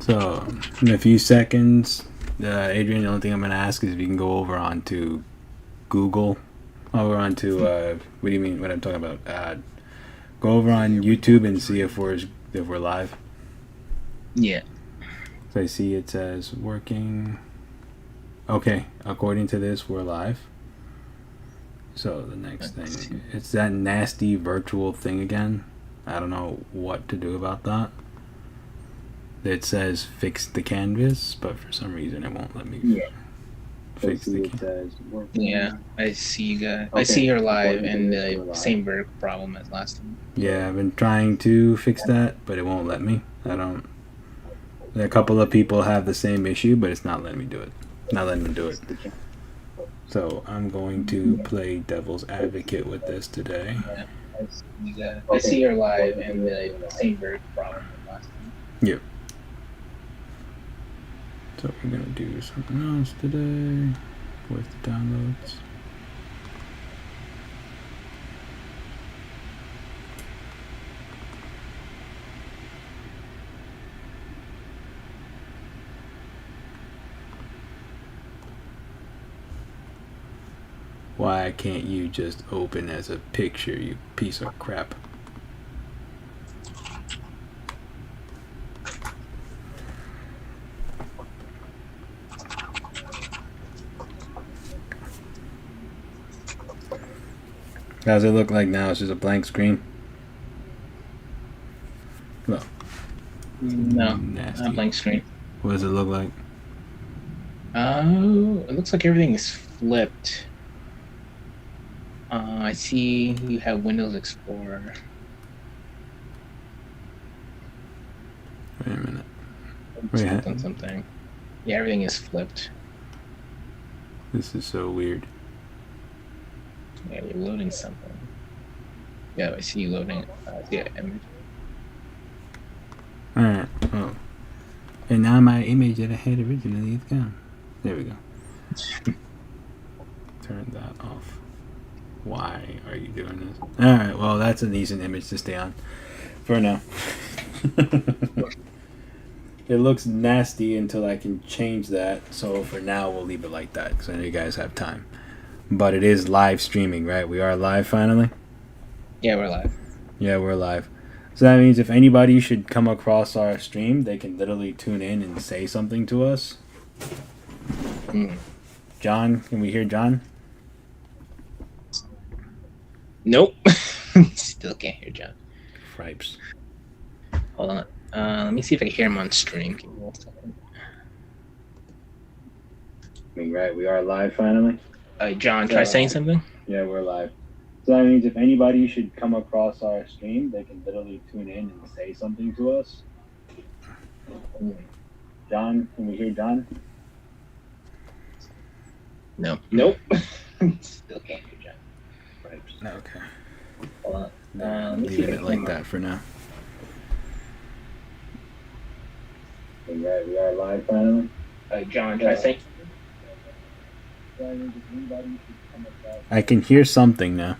So, in a few seconds, Adrian, the only thing I'm going to ask is if you can go over onto Google, over onto, what do you mean, what I'm talking about? Go over on YouTube and see if we're live. Yeah. So I see it says working. Okay, according to this, we're live. So the next thing, it's that nasty virtual thing again. I don't know what to do about that. It says fix the canvas, but for some reason it won't let me fix the canvas. Yeah, I see you guys. Okay. I see you're live and the same vertical problem as last time. Yeah, I've been trying to fix that, but it won't let me. A couple of people have the same issue, but it's not letting me do it. Not letting me do it. So I'm going to play devil's advocate with this today. Yeah, I see you're live and the same vertical problem as last time. Yep. So we're going to do something else today with the downloads. Why can't you just open as a picture, you piece of crap? How does it look like now? It's just a blank screen? Well, no, nasty. Not blank screen. What does it look like? It looks like everything is flipped. I see you have Windows Explorer. Wait a minute. Something. Yeah, everything is flipped. This is so weird. Yeah, you're loading something. Yeah, I see you loading the image. Alright, oh. And now my image that I had originally is gone. There we go. Turn that off. Why are you doing this? Alright, well, that's a decent image to stay on for now. It looks nasty until I can change that. So for now, we'll leave it like that because I know you guys have time. But it is live streaming, right? We are live finally? Yeah, we're live. Yeah, we're live. So that means if anybody should come across our stream, they can literally tune in and say something to us. John, can we hear John? Nope. Still can't hear John. Fripes. Hold on. Let me see if I can hear him on stream. Give me 1 second. Right, we are live finally. John, try saying something. Yeah, we're live. So that means if anybody should come across our stream, they can literally tune in and say something to us. John, can we hear John? No. Nope. Still can't hear John. Fripes. Okay. Hold on. Leaving it like that for now. Right, we are live finally. John, try saying. I can hear something now.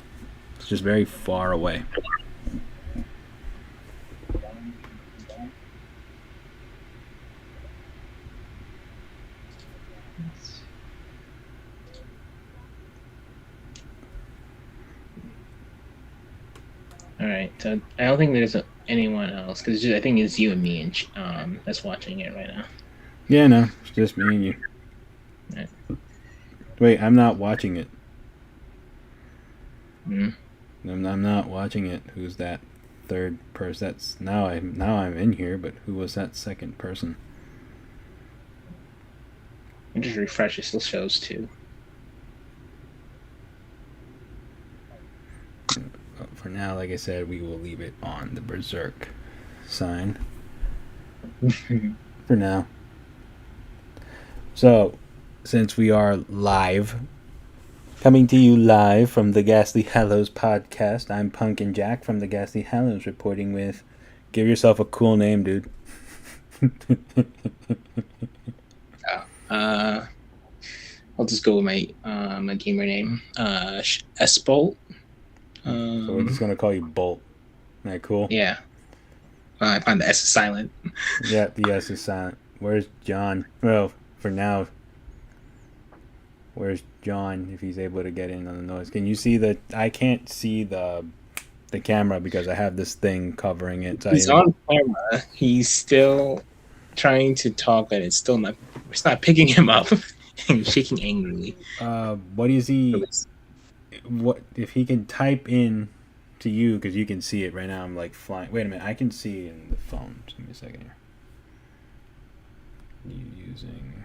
It's just very far away. All right. So I don't think there's anyone else because I think it's you and me and that's watching it right now. Yeah, no, it's just me and you. Right. Wait, I'm not watching it. I'm not watching it. Who's that third person? That's now I'm in here, but who was that second person? I just refresh. It still shows too. For now, like I said, we will leave it on the berserk sign. For now. So, since we are live, coming to you live from the Ghastly Hallows podcast, I'm Pumpkin Jack from the Ghastly Hallows reporting with, give yourself a cool name, dude. I'll just go with my my gamer name, Esbolt. So we're just gonna call you Bolt. Isn't that cool? Yeah. I find the S is silent. Yeah, the yes is silent. Where's John? Well, for now, where's John? If he's able to get in on the noise, can you see the? I can't see the camera because I have this thing covering it. So He's on camera. He's still trying to talk, and it's still not. It's not picking him up. And shaking angrily. What is he? What if he can type in to you because you can see it right now? I'm like flying. Wait a minute, I can see in the phone. Just give me a second here. You using?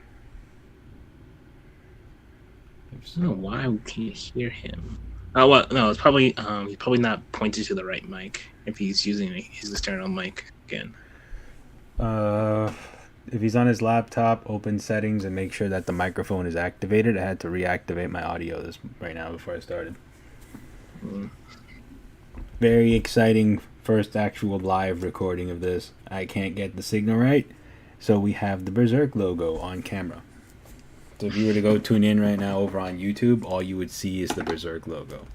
I don't know why we can't hear him. Oh well, no, it's probably he's probably not pointed to the right mic if he's using his external mic again. If he's on his laptop, open settings and make sure that the microphone is activated. I had to reactivate my audio right now before I started. Very exciting first actual live recording of this. I can't get the signal right, so we have the Berserk logo on camera. So if you were to go tune in right now over on YouTube, all you would see is the Berserk logo.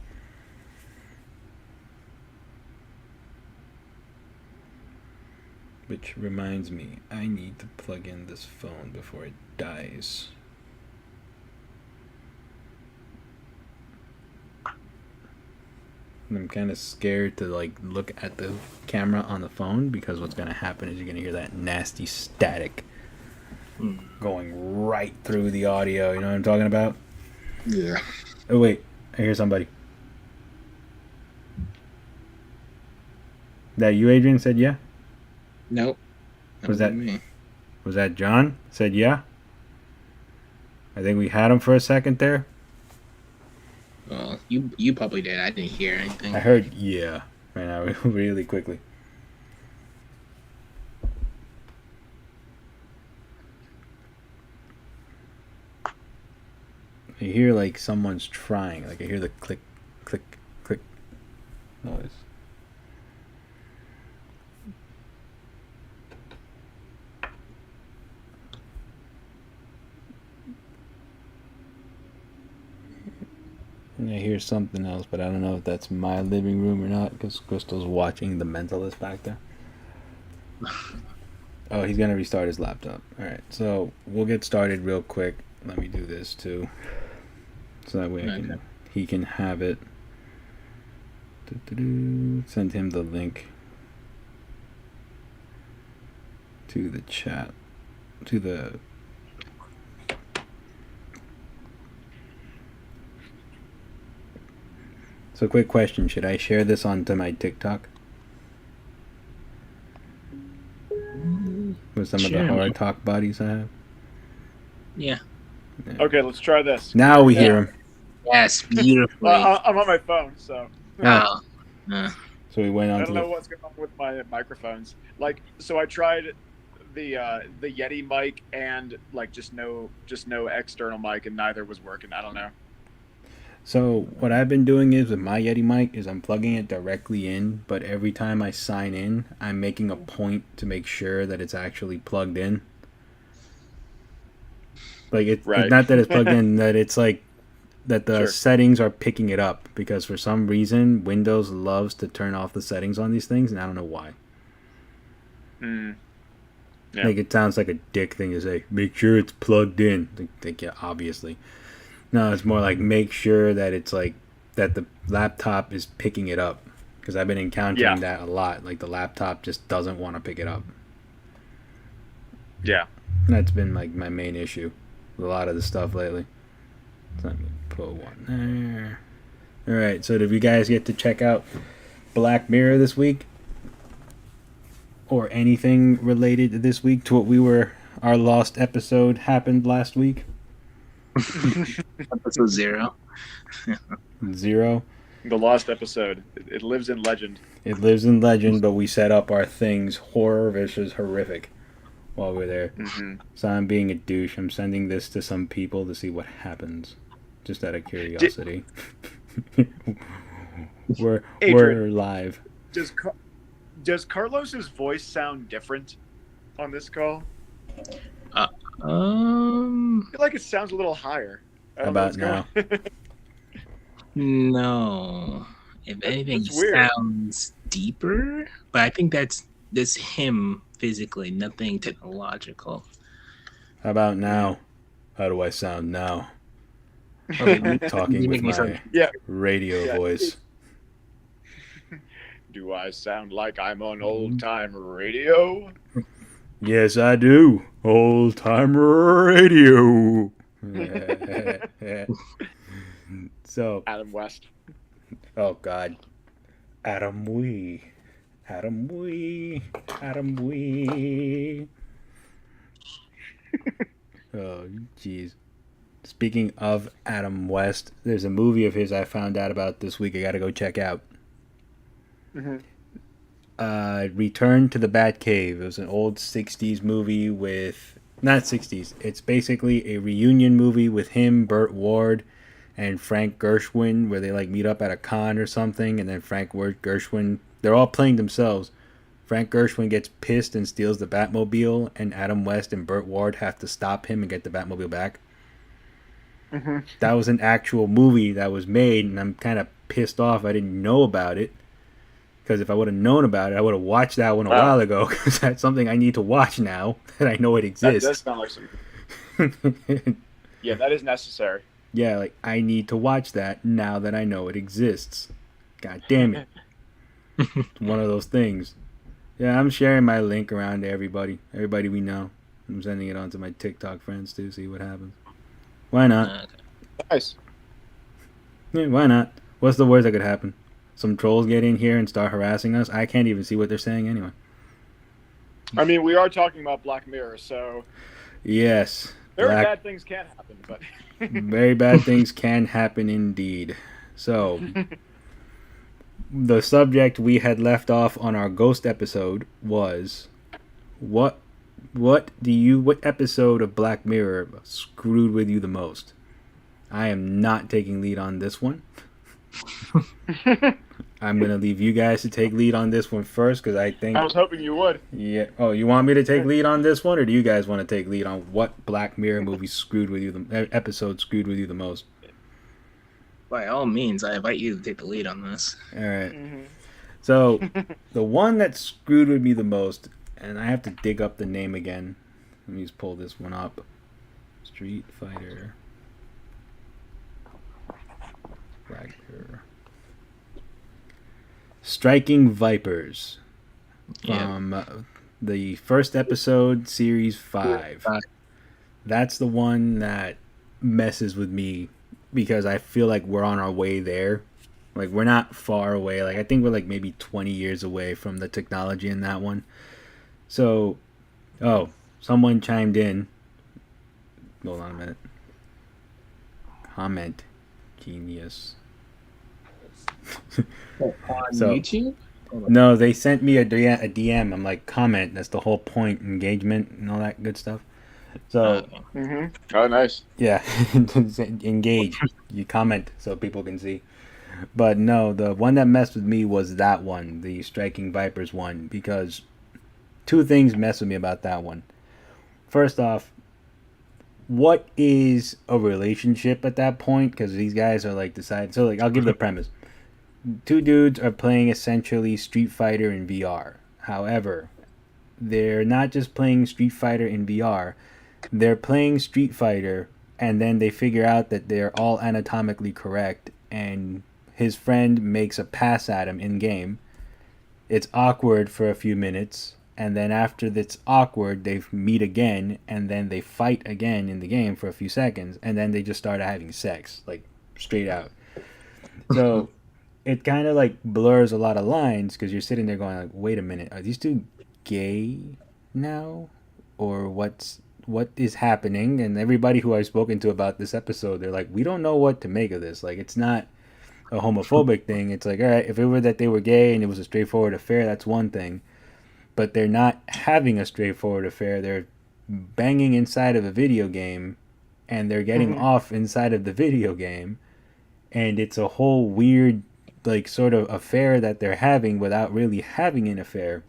Which reminds me, I need to plug in this phone before it dies. And I'm kind of scared to like look at the camera on the phone because what's going to happen is you're going to hear that nasty static going right through the audio. You know what I'm talking about? Yeah. Oh wait, I hear somebody. That you, Adrian, said yeah? Nope. Was that me? Was that John? Said yeah? I think we had him for a second there. Well, you probably did. I didn't hear anything. I heard yeah right now really quickly. I hear like someone's trying. Like I hear the click, click, click noise. And I hear something else, but I don't know if that's my living room or not because Crystal's watching The Mentalist back there. Oh, he's gonna restart his laptop. Alright, so we'll get started real quick. Let me do this too. So that way he can have it. Send him the link to the chat. To the... So quick question, should I share this onto my TikTok? With some of the horror talk buddies I have? Yeah. Okay, let's try this. Now we hear him. Yes, beautifully. I'm on my phone, so. Wow. So we went on I don't know what's going on with my microphones. Like, so I tried the Yeti mic and like just no external mic, and neither was working. I don't know. So what I've been doing is with my Yeti mic is I'm plugging it directly in, but every time I sign in, I'm making a point to make sure that it's actually plugged in. Like it's not that it's plugged in, that it's like that the settings are picking it up, because for some reason Windows loves to turn off the settings on these things, and I don't know why. Yeah. Like it sounds like a dick thing to say. Make sure it's plugged in. Like yeah, obviously. No, it's more like make sure that it's like that the laptop is picking it up, because I've been encountering that a lot. Like the laptop just doesn't want to pick it up. Yeah, that's been like my main issue with a lot of the stuff lately. So let me put one there. All right. So did you guys get to check out Black Mirror this week, or anything related to this week to what we were? Our lost episode happened last week. Episode 0. 0. The lost episode. It lives in legend. It lives in legend, but we set up our things horror versus horrific while we're there. So I'm being a douche. I'm sending this to some people to see what happens, just out of curiosity. We're live. Does Carlos's voice sound different on this call? I feel like it sounds a little higher. About now? No. If anything, it sounds deeper. But I think that's him physically, nothing technological. How about now? How do I sound now? Okay, Talking you with make me sound. my Yeah. radio Yeah. voice. Do I sound like I'm on old time radio? Yes, I do. Old time radio. So, Adam West. oh God, Adam Wee, Adam Wee, Adam Wee. Oh, jeez. Speaking of Adam West, there's a movie of his I found out about this week. I gotta go check out. Mm-hmm. Return to the Batcave. It was an old '60s movie with not '60s. It's basically a reunion movie with him, Burt Ward, and Frank Gershwin, where they like meet up at a con or something, and then Gershwin. They're all playing themselves. Frank Gershwin gets pissed and steals the Batmobile, and Adam West and Burt Ward have to stop him and get the Batmobile back. Mm-hmm. That was an actual movie that was made, and I'm kind of pissed off I didn't know about it. Because if I would have known about it, I would have watched that one a while ago. Because that's something I need to watch now that I know it exists. That does sound like some. Yeah, that is necessary. Yeah, like I need to watch that now that I know it exists. God damn it. It's one of those things. Yeah, I'm sharing my link around to everybody. Everybody we know. I'm sending it on to my TikTok friends too, see what happens. Why not? Nice. Yeah, why not? What's the worst that could happen? Some trolls get in here and start harassing us. I can't even see what they're saying anyway. I mean, we are talking about Black Mirror, so yes, very bad things can happen, but very bad things can happen indeed. So, the subject we had left off on our ghost episode was what episode of Black Mirror screwed with you the most? I am not taking lead on this one. I'm going to leave you guys to take lead on this one first because I think... I was hoping you would. Yeah. Oh, you want me to take lead on this one, or do you guys want to take lead on what Black Mirror movie screwed with you, episode screwed with you the most? By all means, I invite you to take the lead on this. All right. Mm-hmm. So, the one that screwed with me the most, and I have to dig up the name again. Let me just pull this one up. Street Fighter. Black Mirror. Striking Vipers. From the first episode, Series 5. That's the one that messes with me because I feel like we're on our way there. Like, we're not far away. Like, I think we're like maybe 20 years away from the technology in that one. So, someone chimed in. Hold on a minute. Comment. Genius. On YouTube? No, they sent me a DM. I'm like, comment. That's the whole point. Engagement and all that good stuff. So, Oh, nice. yeah. Engage. You comment so people can see. But no, the one that messed with me was that one, the Striking Vipers one, because two things mess with me about that one. First off, what is a relationship at that point? Because these guys are like decided. So, like, I'll give the premise. Two dudes are playing essentially Street Fighter in VR. However, they're not just playing Street Fighter in VR. They're playing Street Fighter, and then they figure out that they're all anatomically correct, and his friend makes a pass at him in-game. It's awkward for a few minutes, and then after it's awkward, they meet again, and then they fight again in the game for a few seconds, and then they just start having sex, like, straight out. So... it kind of like blurs a lot of lines because you're sitting there going like, wait a minute, are these two gay now? Or what is happening? And everybody who I've spoken to about this episode, they're like, we don't know what to make of this. Like, it's not a homophobic thing. It's like, all right, if it were that they were gay and it was a straightforward affair, that's one thing. But they're not having a straightforward affair. They're banging inside of a video game and they're getting off inside of the video game. And it's a whole weird, like, sort of affair that they're having without really having an affair.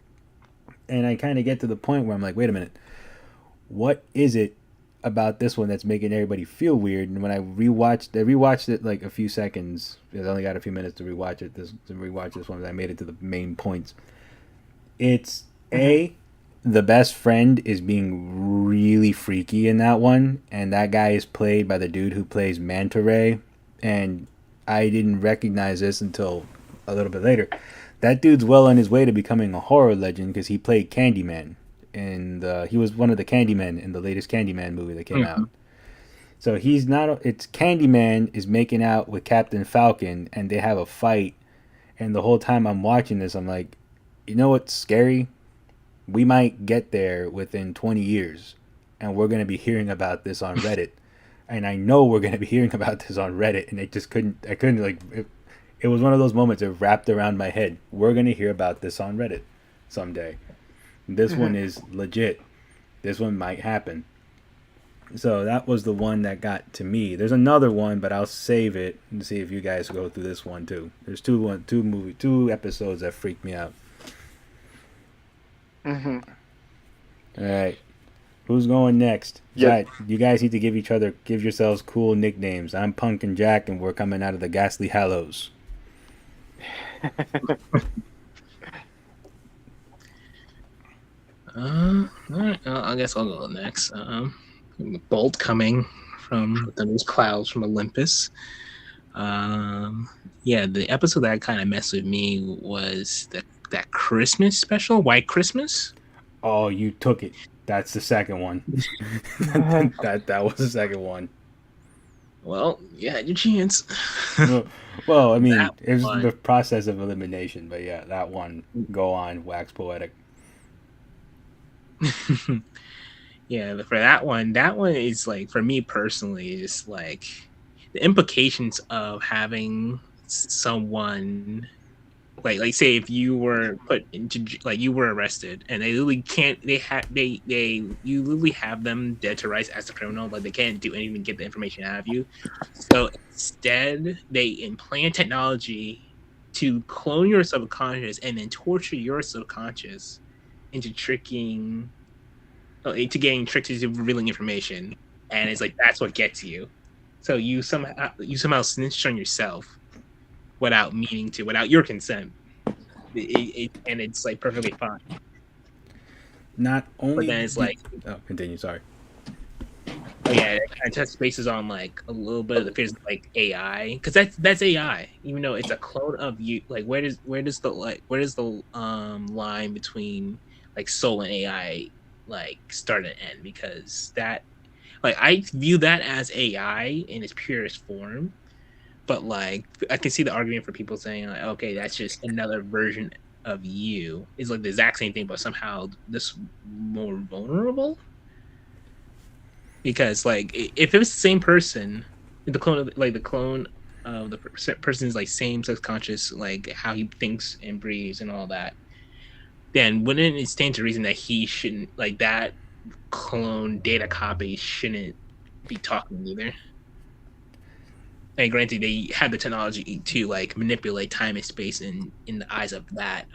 And I kind of get to the point where I'm like, wait a minute, what is it about this one that's making everybody feel weird? And when I rewatched it like a few seconds, because I only got a few minutes to rewatch this one, I made it to the main points. It's the best friend is being really freaky in that one, and that guy is played by the dude who plays Manta Ray, and I didn't recognize this until a little bit later. That dude's well on his way to becoming a horror legend because he played Candyman, and he was one of the Candymen in the latest Candyman movie that came out. So he's not. It's Candyman is making out with Captain Falcon, and they have a fight. And the whole time I'm watching this, I'm like, you know what's scary? We might get there within 20 years, and we're gonna be hearing about this on Reddit. And I know we're gonna be hearing about this on Reddit, and I couldn't like. It was one of those moments that wrapped around my head. We're gonna hear about this on Reddit someday. This one is legit. This one might happen. So that was the one that got to me. There's another one, but I'll save it and see if you guys go through this one too. There's two episodes that freaked me out. Mm-hmm. All right, who's going next? Yeah. Right, you guys need to give yourselves cool nicknames. I'm Pumpkin Jack, and we're coming out of the Ghastly Hallows. All right. I guess I'll go next. Bolt coming from those clouds from Olympus. Yeah, the episode that kind of messed with me was that Christmas special, White Christmas. Oh, you took it. That's the second one. that was the second one. Well, you had your chance. Well, I mean, That it was one. the process of elimination, but yeah, that one. Go on, wax poetic. Yeah, for that one is like, for me personally, just like the implications of having someone like say if you were put into like you were arrested and they literally can't you literally have them dead to rights as a criminal, but they can't do anything to get the information out of you. So instead they implant technology to clone your subconscious and then torture your subconscious into getting tricked into revealing information, and it's like that's what gets you. So you somehow snitched on yourself without meaning to, without your consent. And it's like perfectly fine. Not only, But then it's like, continue. Sorry. oh yeah, it kind of touches bases on like a little bit of the fears of like AI, because that's AI, even though it's a clone of you. Like where does the line between like soul and AI like start and end? Because that, like, I view that as AI in its purest form, but like I can see the argument for people saying like, okay, that's just another version of you. It's like the exact same thing, but somehow this more vulnerable. Because like if it was the same person, the clone of the person's like same subconscious, like how he thinks and breathes and all that, then wouldn't it stand to reason that he shouldn't, like, that clone data copy shouldn't be talking either? And granted, they had the technology to like manipulate time and space in the eyes of that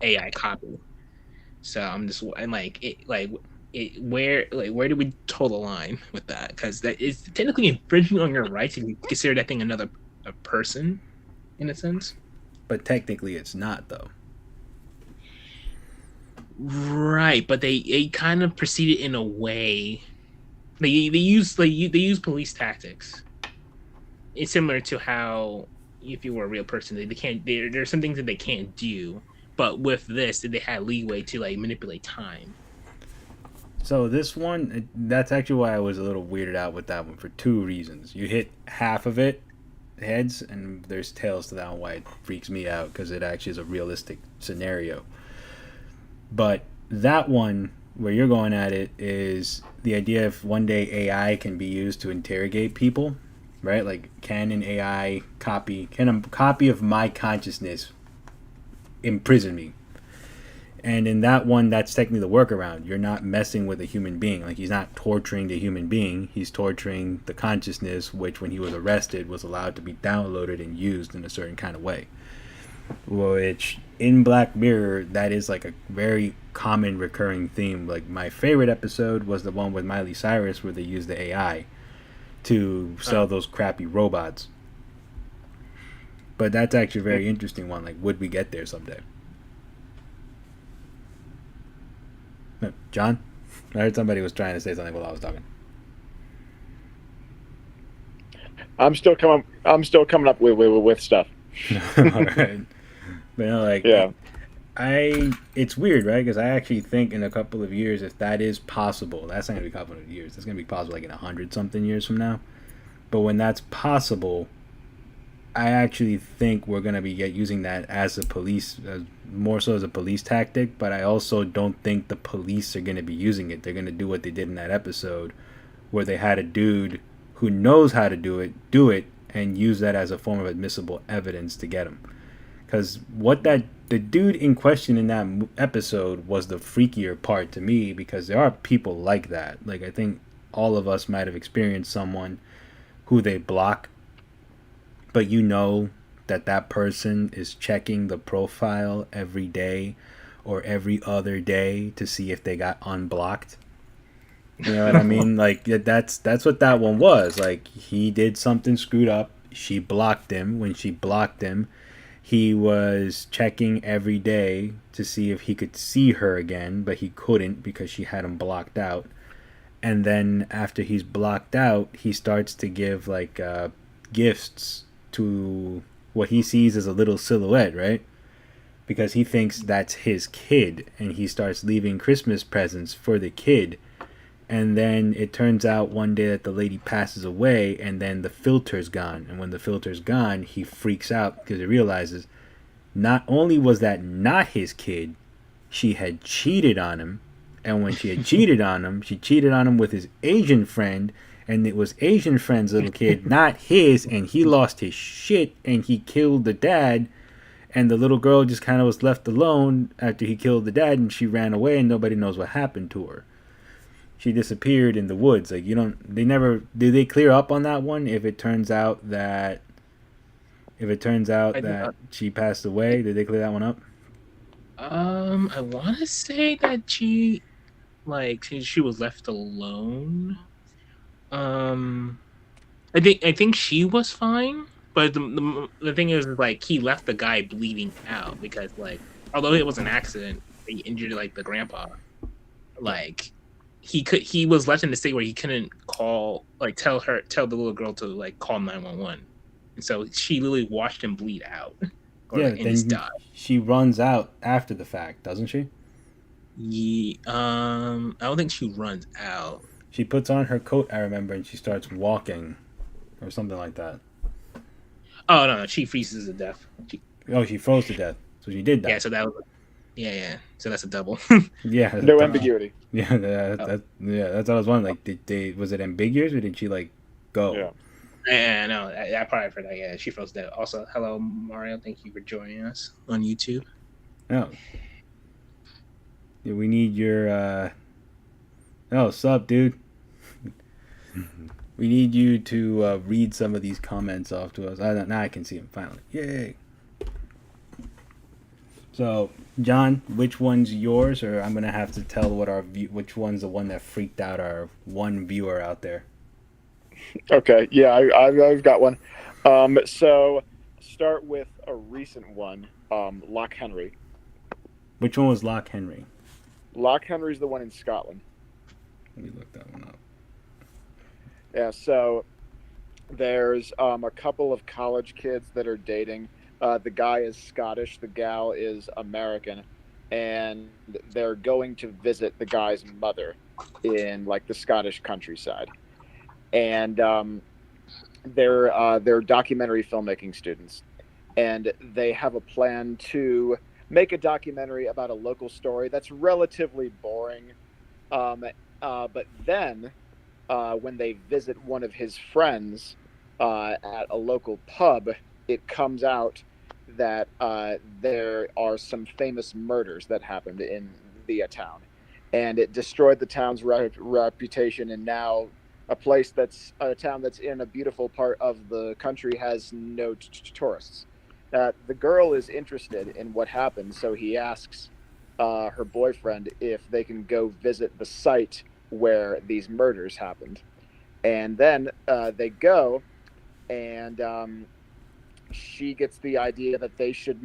AI copy. So I'm just, and where do we toe the line with that? Because that is technically infringing on your rights if you consider that thing a person, in a sense. But technically, it's not though. Right, but they kind of proceeded in a way. They use police tactics. It's similar to how if you were a real person, they can't. There are some things that they can't do, but with this, they had leeway to like manipulate time. So this one, that's actually why I was a little weirded out with that one for two reasons. You hit half of it, heads, and there's tails to that one, why it freaks me out, because it actually is a realistic scenario. But that one, where you're going at it, is the idea of one day AI can be used to interrogate people, right? Like, can a copy of my consciousness imprison me? And in that one, that's technically the workaround. You're not messing with a human being. Like, he's not torturing the human being. He's torturing the consciousness, which when he was arrested was allowed to be downloaded and used in a certain kind of way. Which, in Black Mirror, that is like a very common recurring theme. Like, my favorite episode was the one with Miley Cyrus where they used the AI to sell those crappy robots. But that's actually a very interesting one. Like, would we get there someday? John? I heard somebody was trying to say something while I was talking. I'm still coming up with stuff. All right. But Yeah. it's weird, right? Because I actually think in a couple of years, if that is possible, that's not gonna be a couple of years. That's gonna be possible like in 100 something years from now. But when that's possible, I actually think we're gonna be using that as a police, more so as a police tactic. But I also don't think the police are gonna be using it. They're gonna do what they did in that episode, where they had a dude who knows how to do it, and use that as a form of admissible evidence to get him. Because the dude in question in that episode was the freakier part to me, because there are people like that. Like, I think all of us might have experienced someone who they block, but you know that person is checking the profile every day or every other day to see if they got unblocked. You know what I mean? Like, that's what that one was. Like, he did something screwed up. She blocked him. When she blocked him, he was checking every day to see if he could see her again, but he couldn't because she had him blocked out. And then after he's blocked out, he starts to give like gifts to what he sees as a little silhouette, right? Because he thinks that's his kid, and he starts leaving Christmas presents for the kid. And then it turns out one day that the lady passes away, and then the filter's gone. And when the filter's gone, he freaks out because he realizes not only was that not his kid, she had cheated on him. And when she had cheated on him, she cheated on him with his Asian friend, and it was Asian friend's little kid, not his, and he lost his shit, and he killed the dad. And the little girl just kind of was left alone after he killed the dad, and she ran away, and nobody knows what happened to her. She disappeared in the woods. Like, did they clear up on that one? If it turns out that she passed away, did they clear that one up? I want to say that she was left alone. I think she was fine, but the thing is, like, he left the guy bleeding out because, like, although it was an accident, he injured like the grandpa. Like, he was left in the state where he couldn't tell the little girl to like call 911, and so she literally watched him bleed out. Yeah, then she runs out after the fact, doesn't she? Yeah, I don't think she runs out. She puts on her coat, I remember, and she starts walking, or something like that. Oh no, she freezes to death. She froze to death, so she did that. Yeah, so that was. Yeah. So that's a double. Yeah. No ambiguity. Yeah, that's what I was wondering. Like, was it ambiguous, or did she like go? Yeah. Yeah, no, I probably for that. Yeah, she froze dead. Also, hello Mario, thank you for joining us on YouTube. Oh. Yeah, we need your. Sup, dude. We need you to read some of these comments off to us. Now I can see them finally. Yay! So, John, which one's yours, or I'm gonna have to tell which one's the one that freaked out our one viewer out there? Okay, yeah, I've got one. So start with a recent one, Loch Henry. Which one was Loch Henry? Loch Henry's the one in Scotland. Let me look that one up. Yeah, so there's a couple of college kids that are dating. The guy is Scottish, the gal is American, and they're going to visit the guy's mother in like the Scottish countryside. And they're documentary filmmaking students, and they have a plan to make a documentary about a local story that's relatively boring. But then when they visit one of his friends at a local pub, it comes out that there are some famous murders that happened in the town, and it destroyed the town's reputation. And now a town that's in a beautiful part of the country has no tourists. The girl is interested in what happened, so he asks her boyfriend if they can go visit the site where these murders happened. And then they go, and she gets the idea that they should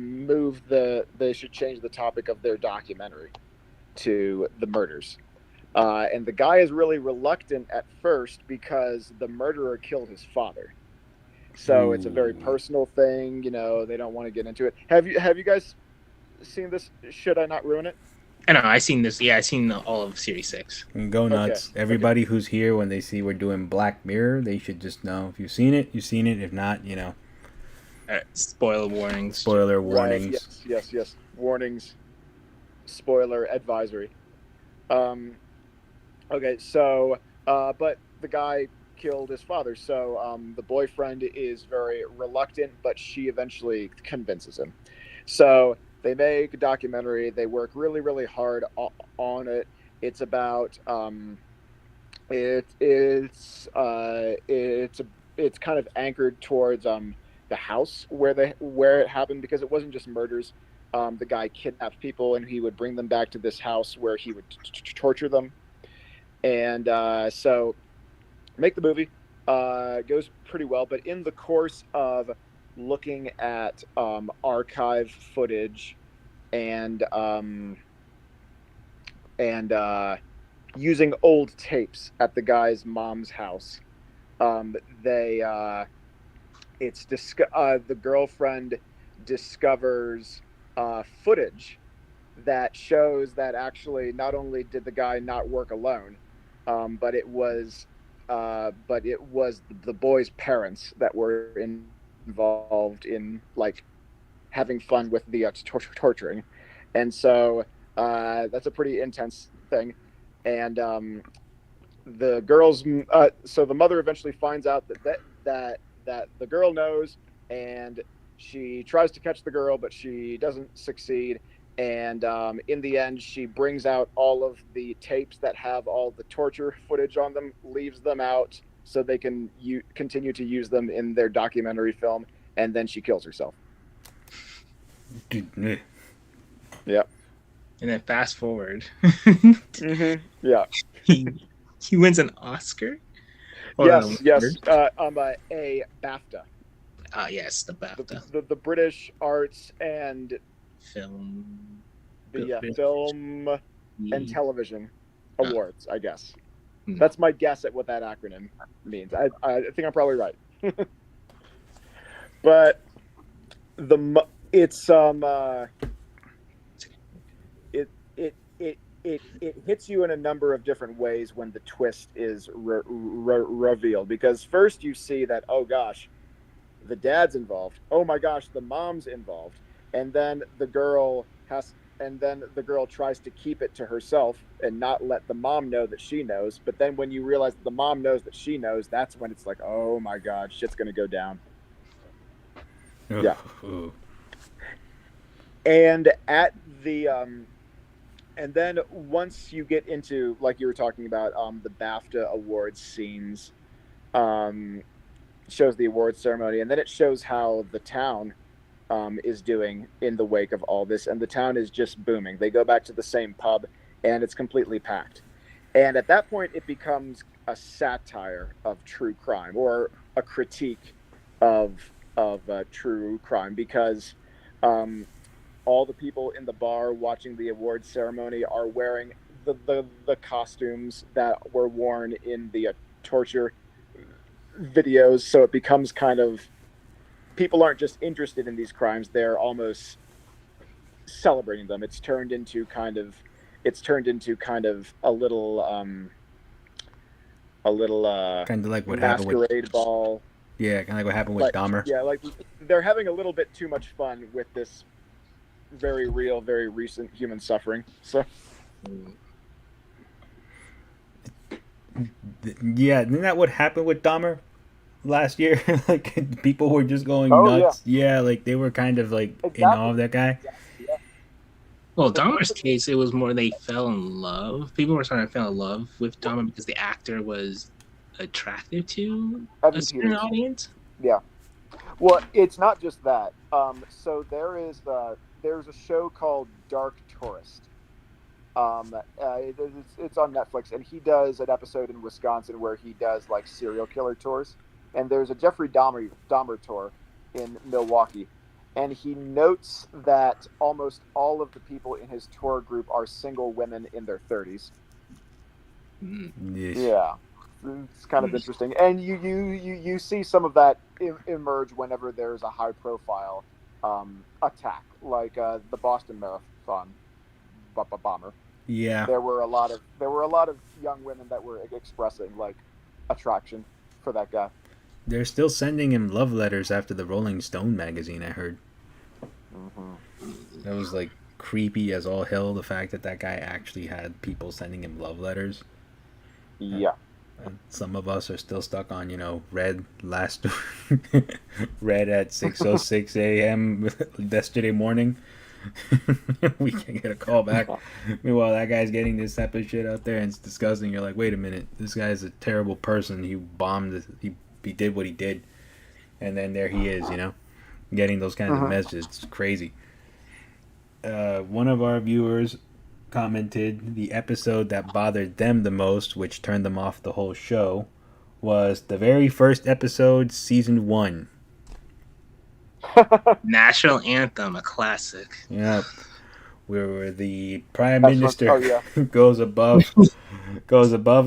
change the topic of their documentary. to the murders. And the guy is really reluctant at first because the murderer killed his father. So it's a very personal thing. They don't want to get into it. Have you guys seen this? Should I not ruin it? I know. I seen this. Yeah, I seen all of Series 6. Go nuts. Okay. Everybody who's here, when they see we're doing Black Mirror, they should just know. If you've seen it, you've seen it. If not, All right, spoiler warnings. Spoiler warnings. Right, yes. Warnings. Spoiler advisory. Okay, so, but the guy killed his father, so the boyfriend is very reluctant, but she eventually convinces him. So they make a documentary. They work really, really hard on it. It's about it's kind of anchored towards the house where it happened, because it wasn't just murders. The guy kidnapped people and he would bring them back to this house where he would torture them. And so make the movie goes pretty well, but in the course of looking at archive footage and using old tapes at the guy's mom's house, the girlfriend discovers footage that shows that actually not only did the guy not work alone, but it was the boy's parents that were involved in like having fun with the torturing, and so that's a pretty intense thing. And the girls, so the mother eventually finds out that the girl knows, and she tries to catch the girl, but she doesn't succeed. And in the end, she brings out all of the tapes that have all the torture footage on them, leaves them out so they can continue to use them in their documentary film, and then she kills herself. Yeah. And then fast forward. Mm-hmm. Yeah. He wins an Oscar? Yes. A BAFTA. Yes, the BAFTA. The British Arts and Film. Film and Television Awards, I guess. That's my guess at what that acronym means. I think I'm probably right. But it hits you in a number of different ways when the twist is revealed, because first you see that, oh gosh, the dad's involved, oh my gosh, the mom's involved, and then the girl tries to keep it to herself and not let the mom know that she knows. But then when you realize that the mom knows that she knows, that's when it's like, oh my god, shit's gonna go down. Yeah. And at the and then once you get into, like you were talking about, the BAFTA awards scenes, shows the awards ceremony, and then it shows how the town is doing in the wake of all this, and the town is just booming. They go back to the same pub, and it's completely packed. And at that point, it becomes a satire of true crime, or a critique of true crime, because all the people in the bar watching the awards ceremony are wearing the costumes that were worn in the torture videos. So it becomes kind of, people aren't just interested in these crimes, they're almost celebrating them. It's turned into kind of a little kind of like what happened with masquerade ball. Yeah, kind of like what happened with Dahmer. Yeah, like they're having a little bit too much fun with this very real, very recent human suffering. So yeah, isn't that what happened with Dahmer last year? Like people were just going nuts. Yeah, like they were kind of like exactly. In awe of that guy. Yeah. Well, Dahmer's case, it was more they fell in love. People were starting to fall in love with Dahmer because the actor was attractive to a certain audience. Yeah. Well, it's not just that. So there's a show called Dark Tourist. It's on Netflix, and he does an episode in Wisconsin where he does like serial killer tours. And there's a Jeffrey Dahmer tour in Milwaukee, and he notes that almost all of the people in his tour group are single women in their 30s. Yes. Yeah, it's kind of interesting, and you see some of that emerge whenever there's a high profile attack, like the Boston Marathon bomber. Yeah. There were a lot of young women that were expressing like attraction for that guy. They're still sending him love letters after the Rolling Stone magazine, I heard. Mm-hmm. That was like creepy as all hell, the fact that that guy actually had people sending him love letters. Yeah. And some of us are still stuck on, read last read at 6:06 a.m. yesterday morning. We can't get a call back. Meanwhile, that guy's getting this type of shit out there, and it's disgusting. You're like, wait a minute, this guy's a terrible person. He bombed. He did what he did, and then there he is, getting those kinds of messages. It's crazy. One of our viewers commented the episode that bothered them the most, which turned them off the whole show, was the very first episode, season 1. National Anthem, a classic. Yep. Where the Prime Minister goes above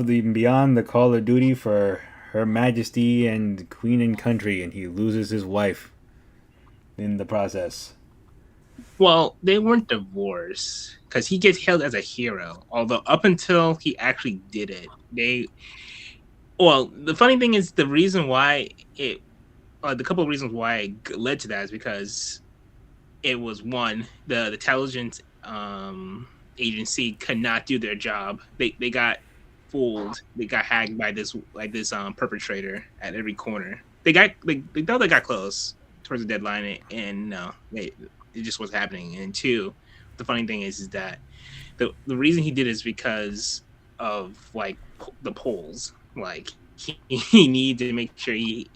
beyond the call of duty for Her Majesty and Queen and country, and he loses his wife in the process. Well, they weren't divorced because he gets hailed as a hero. Although up until he actually did it, the funny thing is the reason why the couple of reasons why it led to that is because it was one, the intelligence agency could not do their job. They got fooled. They got hacked by this perpetrator at every corner. They thought they got close towards the deadline, and no, it just wasn't happening. And two, the funny thing is that the reason he did it is because of like the polls. Like he needed to make sure he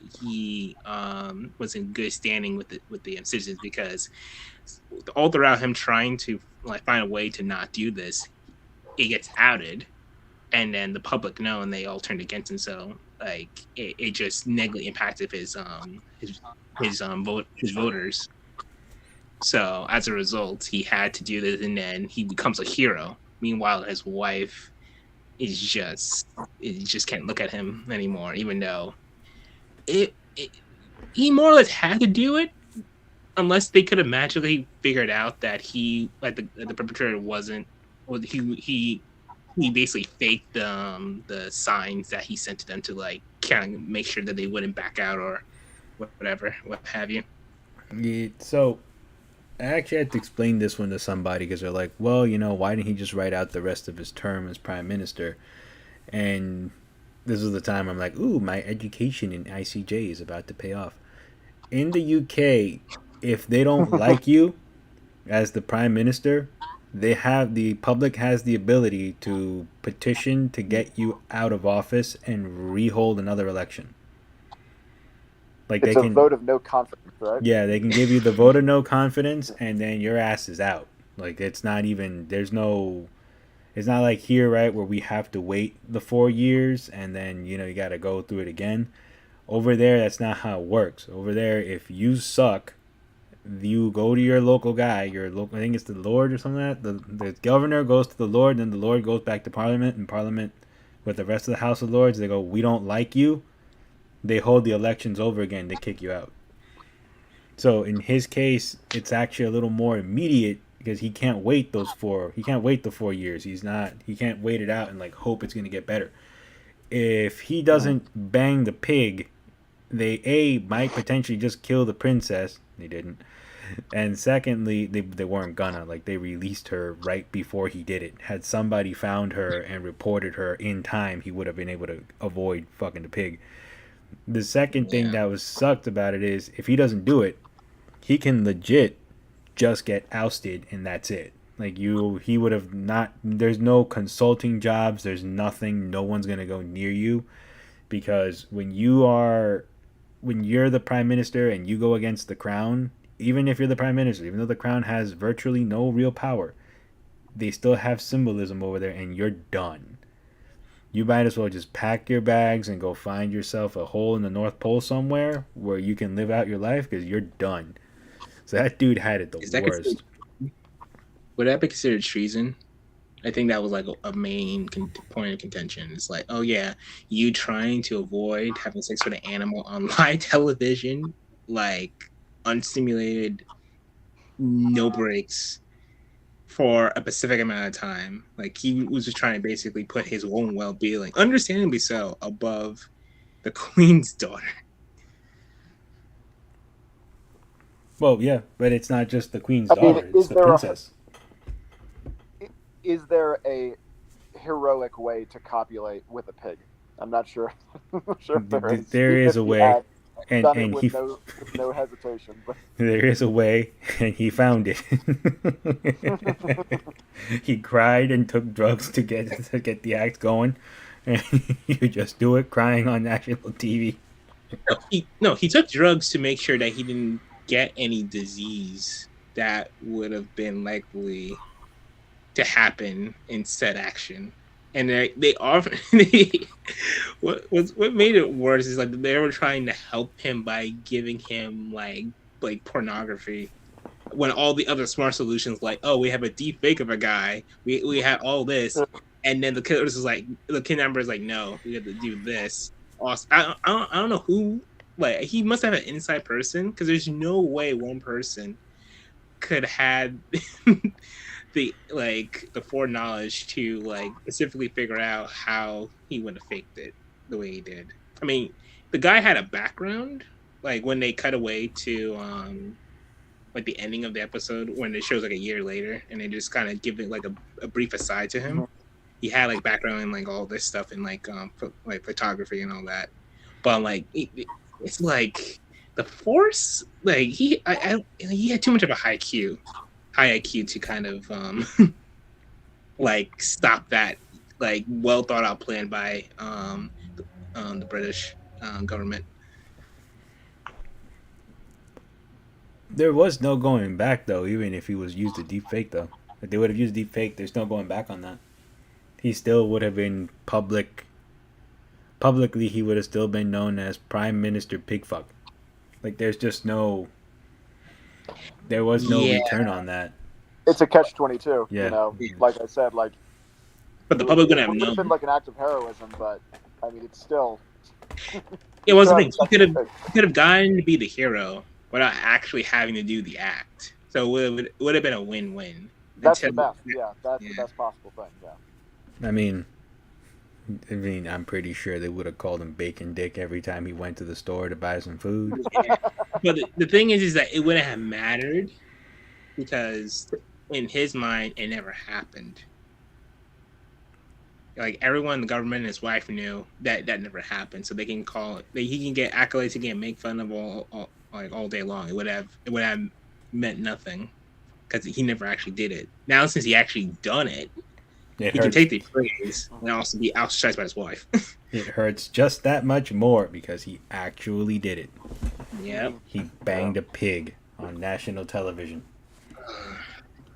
was in good standing with the citizens, because all throughout him trying to like find a way to not do this, it gets outed, and then the public know, and they all turned against him. So like it just negatively impacted his voters. So as a result, he had to do this, and then he becomes a hero. Meanwhile, his wife is just can't look at him anymore, even though he more or less had to do it, unless they could have magically figured out that he, like the perpetrator wasn't. Well, he basically faked the signs that he sent to them to like kind of make sure that they wouldn't back out or whatever, what have you. Yeah, so I actually had to explain this one to somebody because they're like, well, why didn't he just write out the rest of his term as prime minister? And this was the time I'm like, ooh, my education in ICJ is about to pay off. In the UK, if they don't like you as the prime minister, the public has the ability to petition to get you out of office and rehold another election. Like it's a vote of no confidence, right? Yeah, they can give you the vote of no confidence, and then your ass is out. Like it's not like here, right, where we have to wait the 4 years, and then you got to go through it again. Over there, that's not how it works. Over there, if you suck, you go to your local guy, I think it's the Lord or something like that. The governor goes to the Lord, and then the Lord goes back to Parliament, and Parliament with the rest of the House of Lords, they go, we don't like you. They hold the elections over again, they kick you out. So in his case, it's actually a little more immediate because he can't wait the 4 years. He can't wait it out and like hope it's going to get better. If he doesn't bang the pig, they might potentially just kill the princess. They didn't. And secondly, they weren't gonna. Like, they released her right before he did it. Had somebody found her and reported her in time, he would have been able to avoid fucking the pig. The second thing that was sucked about it is if he doesn't do it, he can legit just get ousted and that's it. Like he would have not. There's no consulting jobs. There's nothing. No one's gonna go near you, because when you're the prime minister and you go against the crown, even if you're the prime minister, even though the crown has virtually no real power, they still have symbolism over there, and you're done. You might as well just pack your bags and go find yourself a hole in the North Pole somewhere where you can live out your life, because you're done. So that dude had it the Is that worst. would that be considered treason? I think that was like a main point of contention. It's like, oh yeah, you trying to avoid having sex with an animal on live television, like unstimulated, no breaks for a specific amount of time. Like he was just trying to basically put his own well-being, understandably so, above the queen's daughter. Well, yeah, but it's not just the queen's I mean, daughter; it's the princess. Is there a heroic way to copulate with a pig? I'm not sure. I'm sure there is. There is a way, and done it and with no hesitation. But there is a way, and he found it. He cried and took drugs to get the act going, and you just do it crying on national TV. He took drugs to make sure that he didn't get any disease that would have been likely to happen in said action. And they often what made it worse is like they were trying to help him by giving him like pornography, when all the other smart solutions like, oh, we have a deep fake of a guy, we had all this, and then the kidnapper is like, no, we have to do this. Also, I don't know who, like, he must have an inside person, because there's no way one person could have the foreknowledge to like specifically figure out how he would have faked it the way he did. I mean, the guy had a background, like when they cut away to like the ending of the episode when it shows like a year later and they just kind of give it like a brief aside to him. He had like background in like all this stuff in like photography and all that, but like it's like the Force, like he had too much of a high IQ to kind of like stop that like well thought out plan by the British government. There was no going back though, even if he was used a deep fake though. If they would have used deep fake, there's no going back on that. He still would have been publicly he would have still been known as Prime Minister Pigfuck. Like there was no return on that. It's a catch-22. Yeah. You know, like I said, like. But the public wouldn't have known. It would have been like an act of heroism, but I mean, it's still. It wasn't. He could have gotten to be the hero without actually having to do the act. So it would have been a win-win. That's the best. Yeah, that's the best possible thing. Yeah. I mean, I'm pretty sure they would have called him Bacon Dick every time he went to the store to buy some food. Yeah. But the thing is that it wouldn't have mattered because in his mind, it never happened. Like everyone in the government and his wife knew that never happened, so they can call it. He can get accolades, he can make fun of all day long. It would have meant nothing because he never actually did it. Now since he actually done it, he can take the praise and also be ostracized by his wife. It hurts just that much more because he actually did it. Yep. He banged a pig on national television.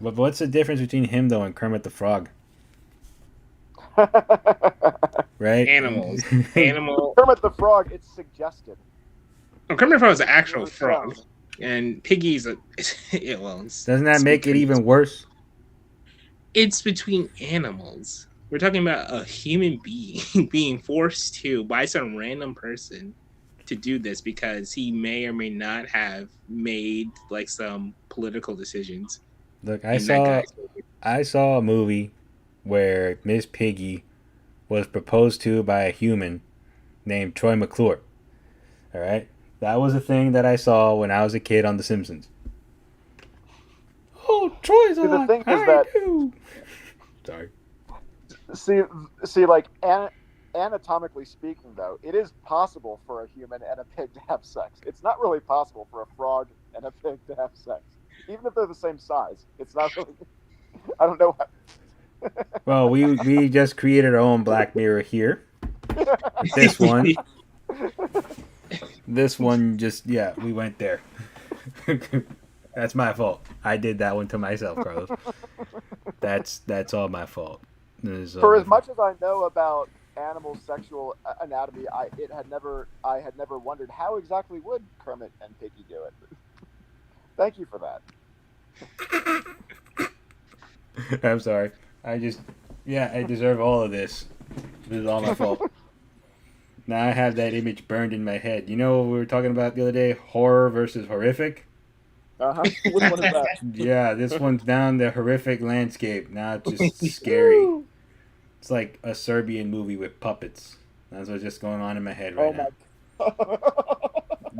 But what's the difference between him though and Kermit the Frog? Right? Animals. Kermit the Frog, it's suggested. Well, Kermit the Frog is an actual frog. And Piggy's doesn't that make it even worse? It's between animals. We're talking about a human being being forced to by some random person to do this because he may or may not have made like some political decisions. Look, I saw a movie where Miss Piggy was proposed to by a human named Troy McClure. All right? That was a thing that I saw when I was a kid on The Simpsons. Oh, Troy's alive. The thing is that... Sorry. See, like, anatomically speaking, though, it is possible for a human and a pig to have sex. It's not really possible for a frog and a pig to have sex. Even if they're the same size. It's not really... I don't know how... Well, we just created our own Black Mirror here. This one just, yeah, we went there. That's my fault. I did that one to myself, Carlos. That's all my fault. For as much as I know about animal sexual anatomy, I had never wondered how exactly would Kermit and Piggy do it. Thank you for that. I'm sorry. I deserve all of this. This is all my fault. Now I have that image burned in my head. You know what we were talking about the other day? Horror versus horrific? Which one is that? Yeah, this one's down the horrific landscape. Now it's just scary. It's like a Serbian movie with puppets. That's what's just going on in my head right now.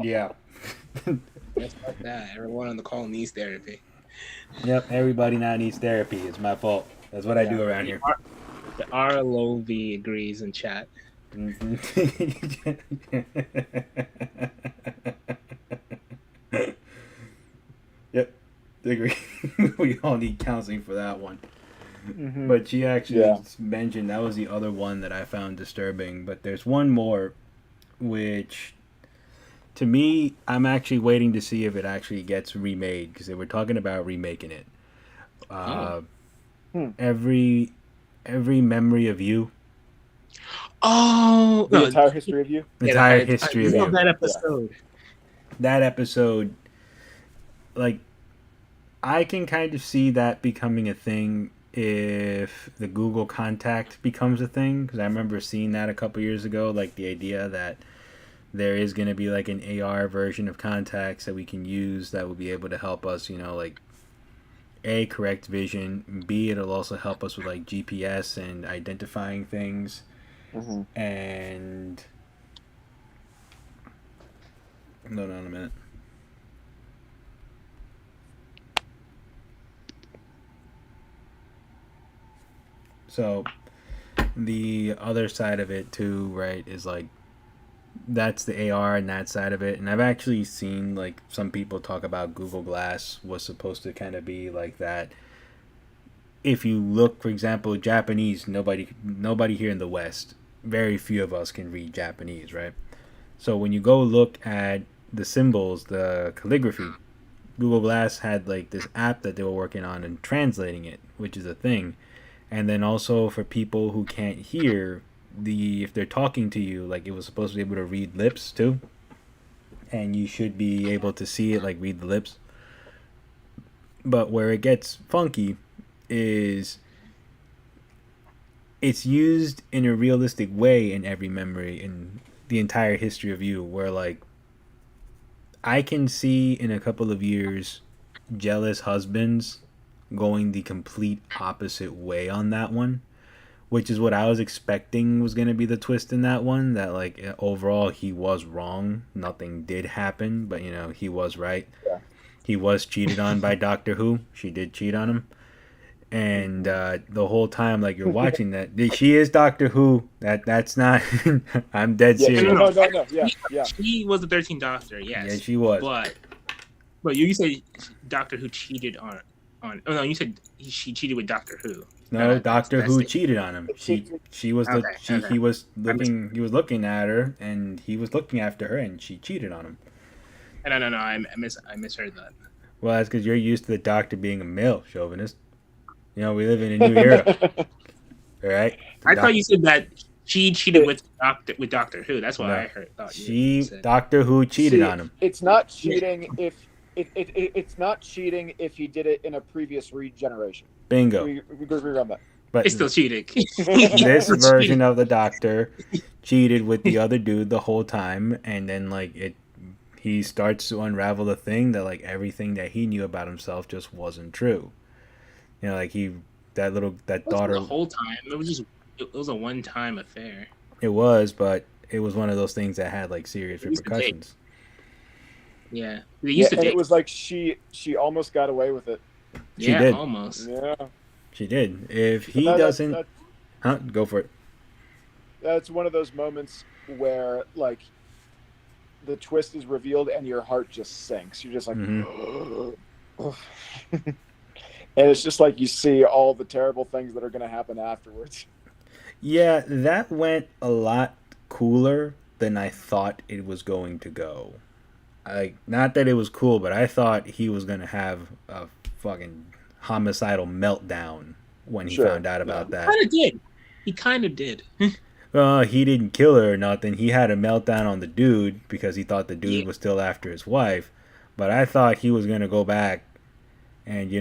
Yeah. That's like that. Everyone on the call needs therapy. Yep, everybody now needs therapy. It's my fault. That's what I do around here. The RLOV agrees in chat. Yep, agree. We all need counseling for that one. But she actually mentioned that was the other one that I found disturbing. But there's one more, which to me, I'm actually waiting to see if it actually gets remade because they were talking about remaking it. Every memory of you. Oh, the entire history of you. The entire history of you. That episode. That episode, like, I can kind of see that becoming a thing if the Google Contact becomes a thing, because I remember seeing that a couple years ago, like the idea that there is going to be like an AR version of contacts that we can use that will be able to help us, you know, like A, correct vision, B, it'll also help us with like GPS and identifying things. And hold on a minute. So the other side of it too, right, is like that's the AR and that side of it. And I've actually seen like some people talk about Google Glass was supposed to kind of be like that. If you look, for example, Japanese, nobody here in the West, very few of us can read Japanese, right? So when you go look at the symbols, the calligraphy, Google Glass had like this app that they were working on and translating it, which is a thing. And then also for people who can't hear, if they're talking to you, like it was supposed to be able to read lips too. And you should be able to see it, like read the lips. But where it gets funky is it's used in a realistic way in every memory in the entire history of you, where like I can see in a couple of years jealous husbands going the complete opposite way on that one, which is what I was expecting was going to be the twist in that one, that like overall he was wrong, nothing did happen, but you know he was right. He was cheated on by Doctor Who. She did cheat on him. And the whole time, like you're watching that, she is Doctor Who. That's not. I'm dead serious. No. Yeah. She was the 13th Doctor. Yes. Yeah, she was. But you said Doctor Who cheated on. Oh no, you said she cheated with Doctor Who. No, Doctor Who cheated on him. She was he was looking at her, and he was looking after her, and she cheated on him. No. I misheard that. Well, that's because you're used to the Doctor being a male chauvinist. You know, we live in a new era. All right. I thought you said that she cheated with Doctor Who. That's what I heard. Doctor Who cheated on him. It's not cheating if it's not cheating if he did it in a previous regeneration. Bingo. We agree on that. But it's still cheating. This version of the Doctor cheated with the other dude the whole time, and then like he starts to unravel the thing that like everything that he knew about himself just wasn't true. You know, like that daughter the whole time. It was a one-time affair. It was, but it was one of those things that had like serious repercussions. Yeah, it was like she almost got away with it. She did almost. Yeah, she did. If he doesn't, go for it. That's one of those moments where like the twist is revealed and your heart just sinks. You're just like. And it's just like you see all the terrible things that are going to happen afterwards. Yeah, that went a lot cooler than I thought it was going to go. Not that it was cool, but I thought he was going to have a fucking homicidal meltdown when he found out about that. He kind of did. He didn't kill her or nothing. He had a meltdown on the dude because he thought the dude was still after his wife. But I thought he was gonna go back and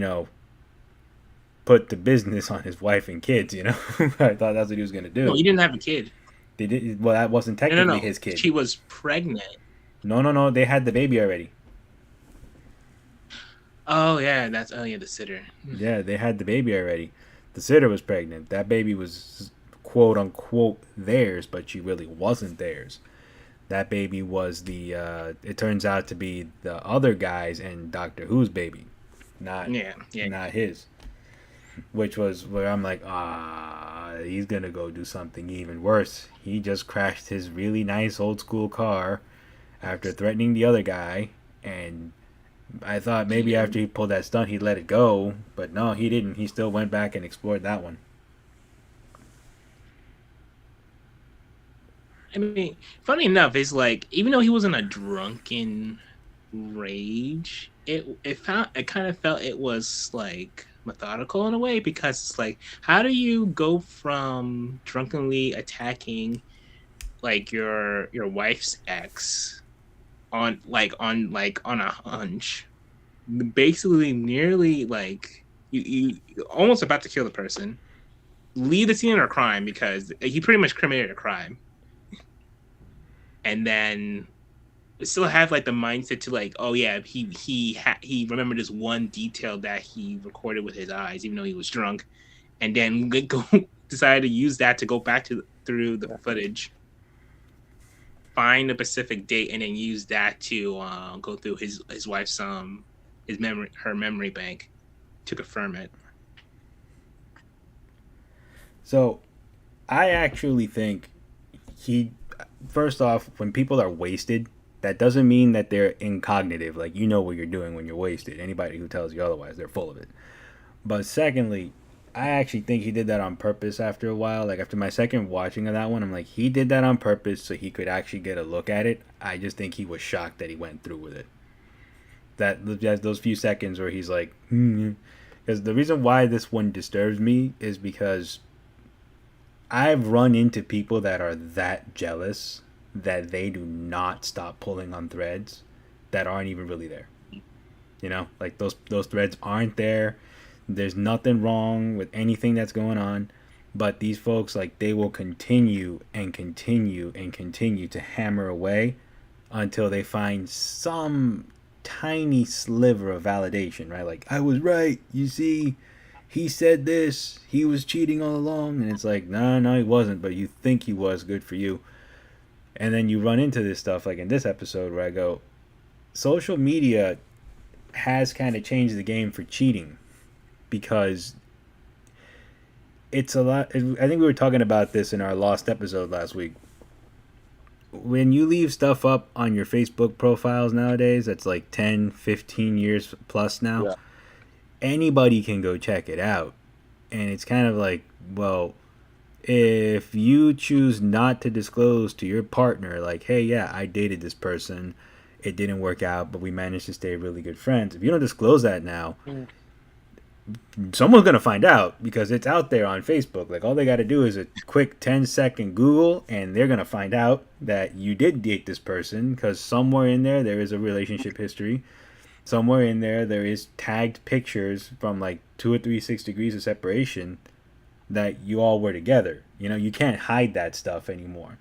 put the business on his wife and kids. I thought that's what he was gonna No, do. he didn't have a kid. They did well. That wasn't No, no, technically no. his kid. She was pregnant. No, no, no. They had the baby already. Oh yeah, the sitter. Yeah, they had the baby already. The sitter was pregnant. That baby was quote unquote theirs, but she really wasn't theirs. That baby was it turns out to be the other guy's and Doctor Who's baby, not not his. Which was where I'm like, he's gonna go do something even worse. He just crashed his really nice old school car after threatening the other guy, and I thought maybe after he pulled that stunt he'd let it go, but no, he didn't. He still went back and explored that one. I mean, funny enough, it's like even though he was in a drunken rage, it kind of felt it was like methodical in a way, because it's like, how do you go from drunkenly attacking like your wife's ex on a hunch, basically nearly like you almost about to kill the person, leave the scene of a crime because he pretty much committed a crime, and then still have like the mindset to like, oh yeah, he remembered this one detail that he recorded with his eyes, even though he was drunk, and then go decided to use that to go back through the footage, find a specific date, and then use that to go through his wife's her memory bank to confirm it. So, I actually think first off, when people are wasted, that doesn't mean that they're incognitive. Like, you know what you're doing when you're wasted. Anybody who tells you otherwise, they're full of it. But secondly, I actually think he did that on purpose after a while. Like, after my second watching of that one, I'm like, he did that on purpose so he could actually get a look at it. I just think he was shocked that he went through with it. Those few seconds where he's like, Because the reason why this one disturbs me is because I've run into people that are that jealous that they do not stop pulling on threads that aren't even really there. Like those threads aren't there. There's nothing wrong with anything that's going on, but these folks, like, they will continue and continue and continue to hammer away until they find some tiny sliver of validation, right? Like, I was right, you see, he said this, he was cheating all along, and it's like, no, he wasn't, but you think he was. Good for you. And then you run into this stuff like in this episode where I go, social media has kind of changed the game for cheating, because it's a lot. I think we were talking about this in our Lost episode last week. When you leave stuff up on your Facebook profiles nowadays, that's like 10, 15 years plus now, yeah, anybody can go check it out. And it's kind of like, well, if you choose not to disclose to your partner, like, hey, yeah, I dated this person, it didn't work out, but we managed to stay really good friends. If you don't disclose that now, someone's going to find out, because it's out there on Facebook. Like, all they got to do is a quick 10-second Google, and they're going to find out that you did date this person, because somewhere in there is a relationship history. Somewhere in there is tagged pictures from like 2 or 3 6 degrees of separation that you all were together. You can't hide that stuff anymore.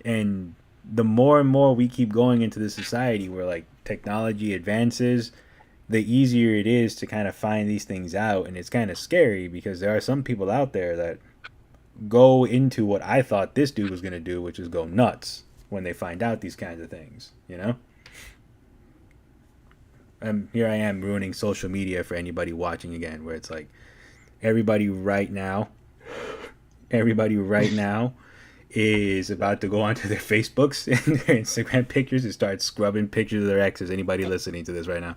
And the more and more we keep going into this society where like technology advances, the easier it is to kind of find these things out. And it's kind of scary, because there are some people out there that go into what I thought this dude was going to do, which is go nuts when they find out these kinds of things, And here I am ruining social media for anybody watching again, where it's like everybody right now is about to go onto their Facebooks and their Instagram pictures and start scrubbing pictures of their exes. Anybody listening to this right now,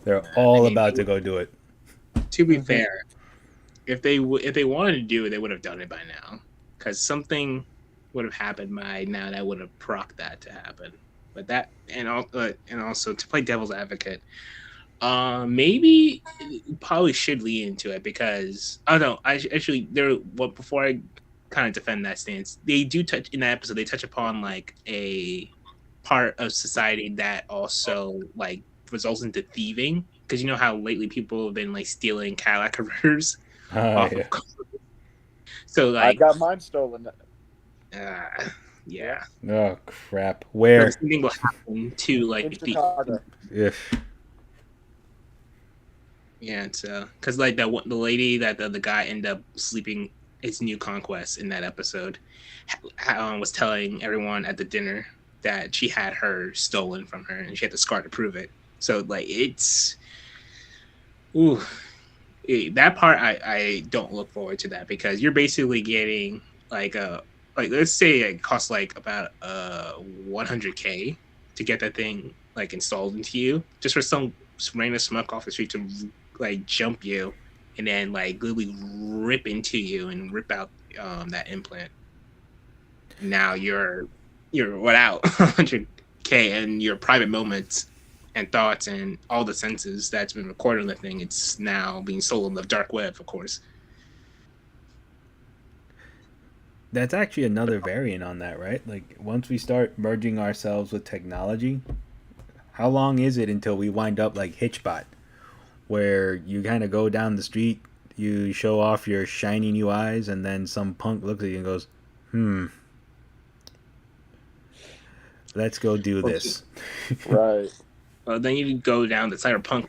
they're all about to go do it. To be fair, if they wanted to do it, they would have done it by now, because something would have happened by now that would have procked that to happen. But that, and also to play devil's advocate, maybe probably should lean into it, because before I kind of defend that stance, they do touch in that episode. They touch upon like a part of society that also like results into thieving, because you know how lately people have been like stealing Cadillac converters Oh, off yeah. of. So I like, got mine stolen. yeah. Oh, crap. So the Where? same thing will happen to like In the Chicago. If yeah. So because like the lady that the guy ended up sleeping his new conquest in that episode was telling everyone at the dinner that she had her stolen from her and she had the scar to prove it. So like it's ooh that part I don't look forward to that, because you're basically getting like a like let's say it costs like about 100K to get that thing like installed into you, just for some random smuck off the street to like jump you and then like literally rip into you and rip out that implant. Now you're without 100K and your private moments and thoughts and all the senses that's been recorded on the thing. It's now being sold on the dark web, of course. that's actually another variant on that, right? Like once we start merging ourselves with technology, how long is it until we wind up like Hitchbot, where you kind of go down the street, you show off your shiny new eyes, and then some punk looks at you and goes, "Hmm, let's go do this." Right. Well, then you go down the cyberpunk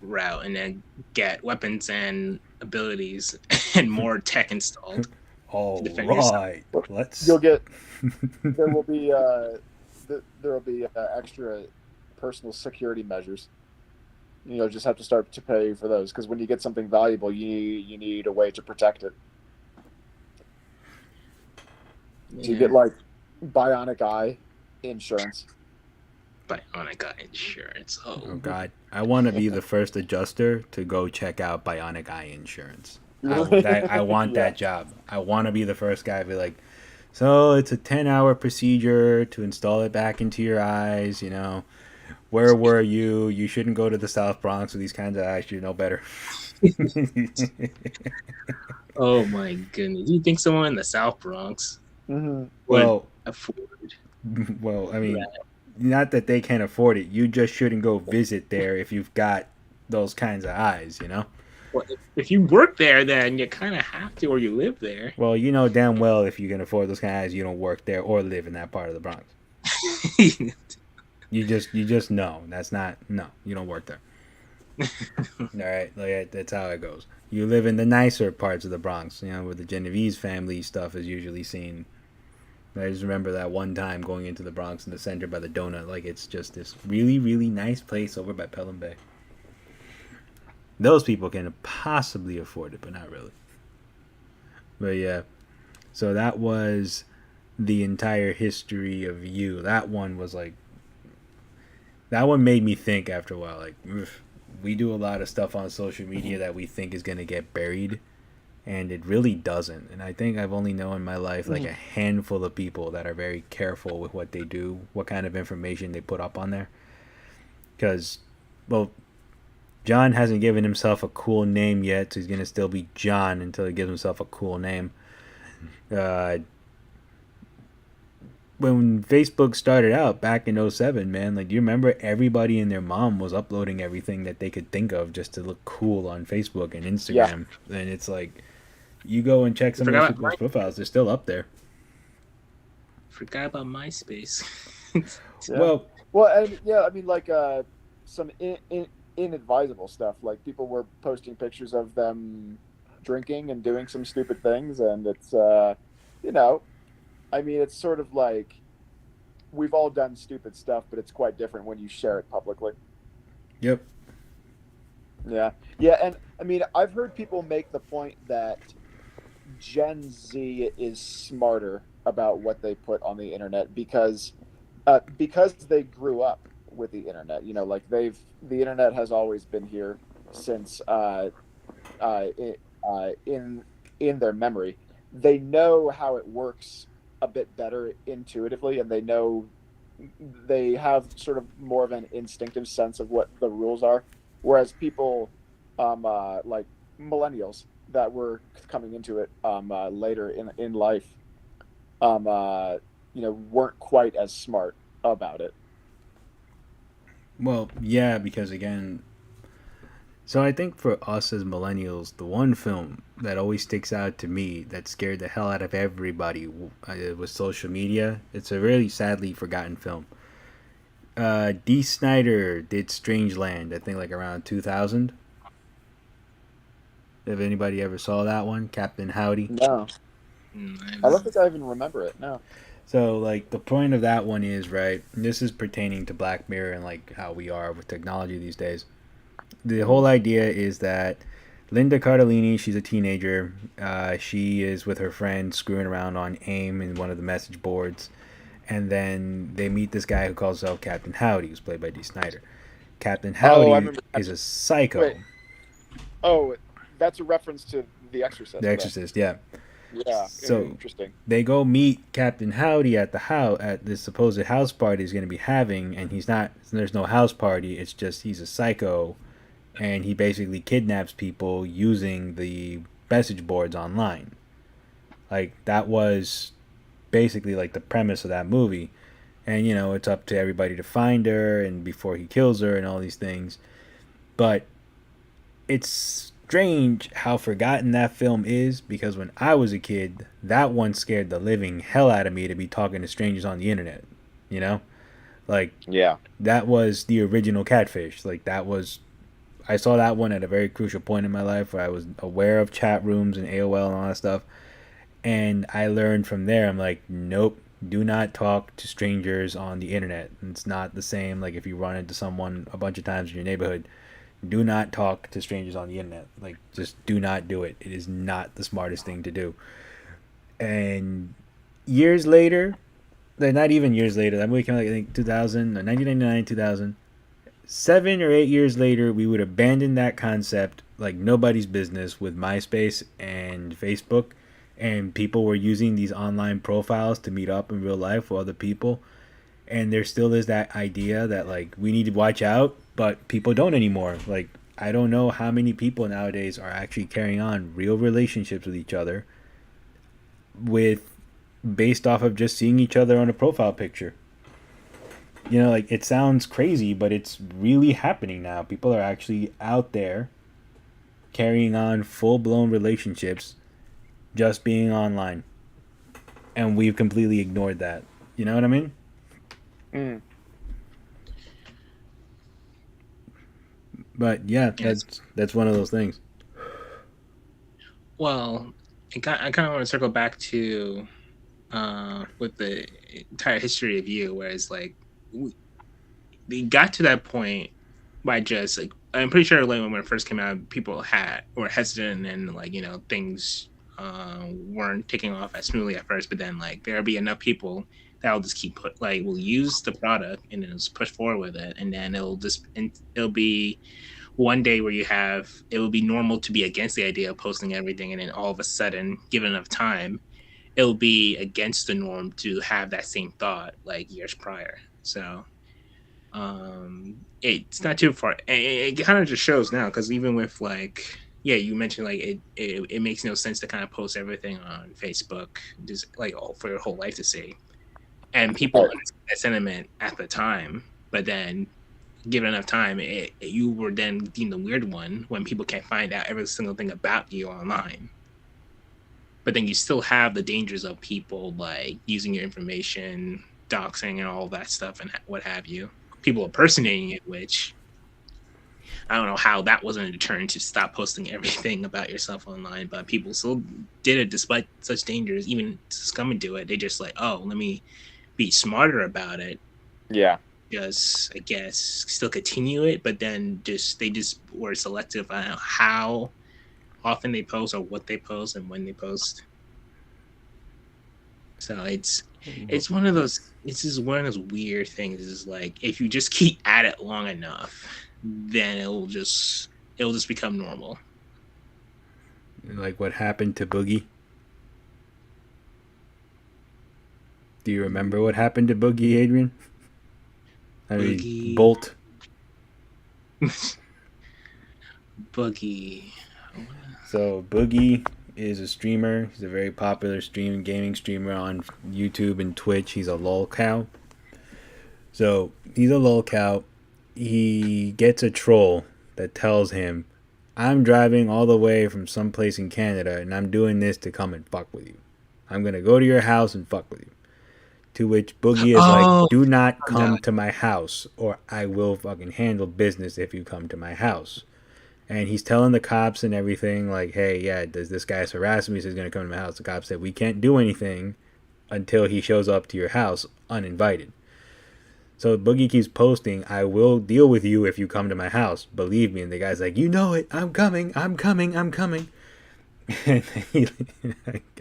route and then get weapons and abilities and more tech installed. All defend yourself. right, let's. You'll get. There will be. There will be extra personal security measures. You know, just have to start to pay for those, because when you get something valuable, you need a way to protect it. Yeah. So you get like bionic eye insurance. Bionic Eye insurance. Oh God, I want to be the first adjuster to go check out Bionic Eye Insurance. I want Yeah. that job. I want to be the first guy to be like, so it's a 10-hour procedure to install it back into your eyes. You know, where were you? You shouldn't go to the South Bronx with these kinds of eyes. You know better. Oh my goodness! Do you think someone in the South Bronx Mm-hmm. would Well, afford? well, I mean, not that they can't afford it. You just shouldn't go visit there if you've got those kinds of eyes. You know. Well, if you work there, then you kind of have to, or you live there. Well, you know damn well if you can afford those kind of eyes, you don't work there or live in that part of the Bronx. You just know that's not you don't work there. All right, like that's how it goes. You live in the nicer parts of the Bronx, you know, where the Genovese family stuff is usually seen. I just remember that one time going into the Bronx in the center by the donut, like it's just this really really nice place over by Pelham Bay. Those people can possibly afford it, but not really. But yeah, so that was the entire history of you. That one was like, that one made me think after a while. Like, we do a lot of stuff on social media that we think is gonna get buried, and it really doesn't. And I think I've only known in my life like a handful of people that are very careful with what they do, what kind of information they put up on there. Because, well, John hasn't given himself a cool name yet, so he's gonna still be John until he gives himself a cool name. When Facebook started out back in 07, man, like, do you remember everybody and their mom was uploading everything that they could think of just to look cool on Facebook and Instagram? Yeah. And it's like, you go and check some of those people's profiles, they're still up there. Forgot about MySpace. Yeah. Well, and yeah, I mean, like some inadvisable stuff. Like people were posting pictures of them drinking and doing some stupid things, and it's you know, I mean, it's sort of like we've all done stupid stuff, but it's quite different when you share it publicly. Yep. Yeah, and I mean, I've heard people make the point that Gen Z is smarter about what they put on the internet because they grew up with the internet. You know, like the internet has always been here since in their memory. They know how it works a bit better intuitively, and they have sort of more of an instinctive sense of what the rules are, whereas people like millennials that were coming into it later in life weren't quite as smart about it. Well, yeah, because again, so I think for us as millennials, the one film that always sticks out to me that scared the hell out of everybody was social media. It's a really sadly forgotten film. D. Snyder did Strangeland, I think like around 2000. If anybody ever saw that one, Captain Howdy. No, I don't think I even remember it. No. So like the point of that one is right. This is pertaining to Black Mirror and like how we are with technology these days. The whole idea is that Linda Cardellini, she's a teenager. She is with her friend screwing around on AIM in one of the message boards, and then they meet this guy who calls himself Captain Howdy, who's played by D. Snyder. Captain Oh, I Howdy remember. is a psycho. Wait. Oh, that's a reference to The Exorcist. The Exorcist, yeah. Yeah. So Interesting. they go meet Captain Howdy at the house at this supposed house party he's going to be having, and he's not. There's no house party. It's just he's a psycho, and he basically kidnaps people using the message boards online. Like that was basically like the premise of that movie, and you know it's up to everybody to find her and before he kills her and all these things. But it's strange how forgotten that film is because when I was a kid, that one scared the living hell out of me to be talking to strangers on the internet. You know, like Yeah. that was the original Catfish. Like that was I saw that one at a very crucial point in my life where I was aware of chat rooms and AOL and all that stuff. And I learned from there, I'm like, nope, do not talk to strangers on the internet. It's not the same like if you run into someone a bunch of times in your neighborhood. Do not talk to strangers on the internet. Like, just do not do it. It is not the smartest thing to do. And years later, like not even years later, that movie came out like I think 2000 or 1999, 2000. 7 or 8 years later, we would abandon that concept like nobody's business with MySpace and Facebook, and people were using these online profiles to meet up in real life with other people. And there still is that idea that like we need to watch out, but people don't anymore. Like I don't know how many people nowadays are actually carrying on real relationships with each other with based off of just seeing each other on a profile picture. You know, like it sounds crazy, but it's really happening now. People are actually out there carrying on full-blown relationships just being online. And we've completely ignored that. You know what I mean? Mm. But yeah, that's one of those things. Well, I kind of want to circle back to with the entire history of you, whereas like we got to that point by just like I'm pretty sure like when it first came out, people were hesitant and like you know things weren't taking off as smoothly at first, but then like there'll be enough people that will just keep will use the product and then just push forward with it, and then it'll be one day where it will be normal to be against the idea of posting everything, and then all of a sudden, given enough time, it'll be against the norm to have that same thought like years prior. So it's not too far. It kind of just shows now because even with like you mentioned like it makes no sense to kind of post everything on Facebook just like all for your whole life to see, and people understand that sentiment at the time, but then given enough time, you were then deemed the weird one when people can't find out every single thing about you online. But then you still have the dangers of people like using your information, doxing, and all that stuff, and what have you. People impersonating it, which I don't know how that wasn't a deterrent to stop posting everything about yourself online, but people still did it despite such dangers, even succumbing to it. They just like, oh, let me be smarter about it. Yeah. Just I guess still continue it, but then they just were selective on how often they post or what they post and when they post. So it's one of those just one of those weird things is like if you just keep at it long enough, then it'll just become normal. Like what happened to Boogie? Do you remember what happened to Boogie, Adrian? I mean, Bolt. Boogie. So Boogie is a streamer. He's a very popular gaming streamer on YouTube and Twitch. He's a lol cow. So he's a lol cow, he gets a troll that tells him, I'm driving all the way from someplace in Canada and I'm doing this to come and fuck with you. I'm going to go to your house and fuck with you. To which Boogie is like, Oh, do not I'm done. come to my house or I will fucking handle business if you come to my house. And he's telling the cops and everything, like, hey, yeah, does this guy's harassing me? So he's going to come to my house. The cops said, we can't do anything until he shows up to your house uninvited. So Boogie keeps posting, I will deal with you if you come to my house. Believe me. And the guy's like, you know it. I'm coming. I'm coming. I'm coming. And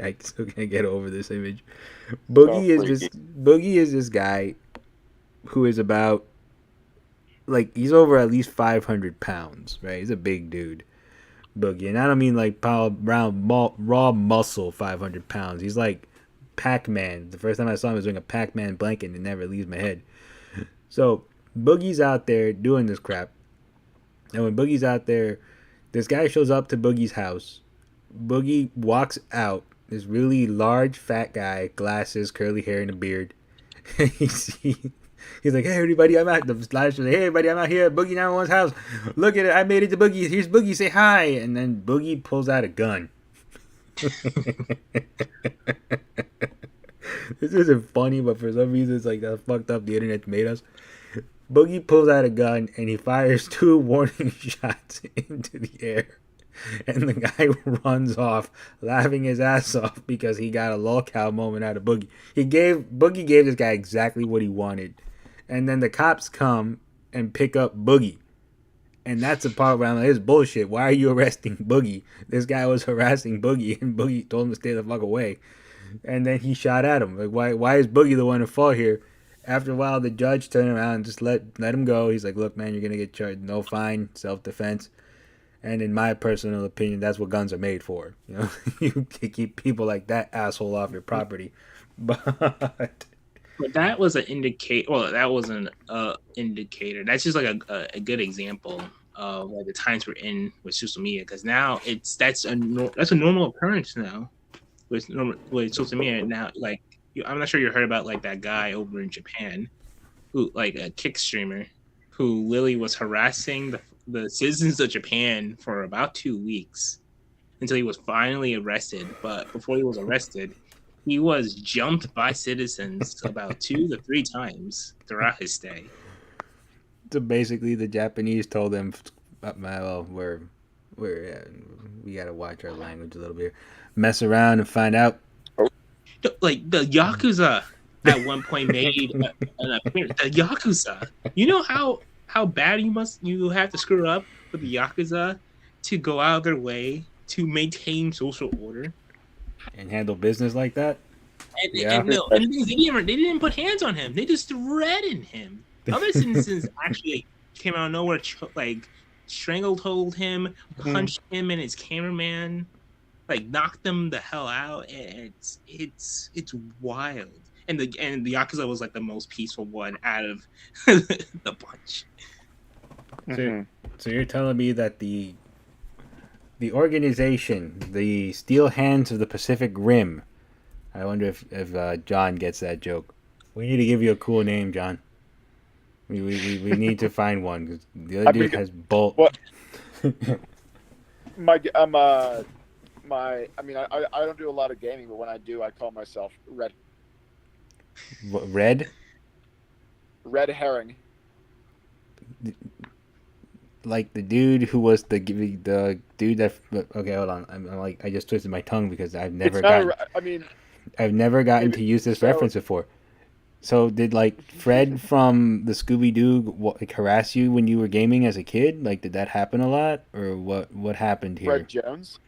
I still can't get over this image. Boogie is this guy who is about, like, he's over at least 500 pounds, right? He's a big dude, Boogie. And I don't mean like raw muscle 500 pounds. He's like Pac-Man. The first time I saw him, I was wearing a Pac-Man blanket and it never leaves my head. So Boogie's out there doing this crap. And when Boogie's out there, this guy shows up to Boogie's house. Boogie walks out. This really large, fat guy, glasses, curly hair, and a beard. he's like, hey, everybody, I'm out. The live show, hey, everybody, I'm out here at Boogie 911's house. Look at it. I made it to Boogie. Here's Boogie. Say hi. And then Boogie pulls out a gun. This isn't funny, but for some reason, it's like that fucked up the internet made us. Boogie pulls out a gun and he fires 2 warning shots into the air. And the guy runs off, laughing his ass off because he got a lolcow moment out of Boogie. Boogie gave this guy exactly what he wanted. And then the cops come and pick up Boogie. And that's the part where I'm like, it's bullshit. Why are you arresting Boogie? This guy was harassing Boogie, and Boogie told him to stay the fuck away. And then he shot at him. Like, why is Boogie the one to fall here? After a while, the judge turned around and just let him go. He's like, look, man, you're going to get charged. No fine, self-defense. And in my personal opinion, that's what guns are made for. You know, you keep people like that asshole off your property. But that was an indicator. Well, that wasn't an indicator. That's just like a good example of like the times we're in with social media. Because now that's a normal occurrence now with social media. Now, like I'm not sure you heard about like that guy over in Japan, who like a kick streamer, who literally was harassing the citizens of Japan for about 2 weeks until he was finally arrested. But before he was arrested, he was jumped by citizens about 2 to 3 times throughout his stay. So basically, the Japanese told him, well, we gotta watch our language a little bit. Mess around and find out. Like the Yakuza at one point made an appearance. The Yakuza, you know how bad you have to screw up with the Yakuza to go out of their way to maintain social order and handle business like that. And they didn't put hands on him. They just threatened him. Other citizens actually came out of nowhere, stranglehold him, punched him and his cameraman, like knocked them the hell out. It's wild. And the Yakuza was like the most peaceful one out of the bunch. So you're telling me that the organization, the Steel Hands of the Pacific Rim. I wonder if John gets that joke. We need to give you a cool name, John. We need to find one because the other dude has bolt. What? I don't do a lot of gaming, but when I do, I call myself Red. What, Red? Red Herring. Like the dude who was the dude that. Okay, hold on. I'm like I just twisted my tongue because I've never gotten to use this reference before. So did like Fred from the Scooby-Doo harass you when you were gaming as a kid? Like did that happen a lot, or what happened here? Fred Jones.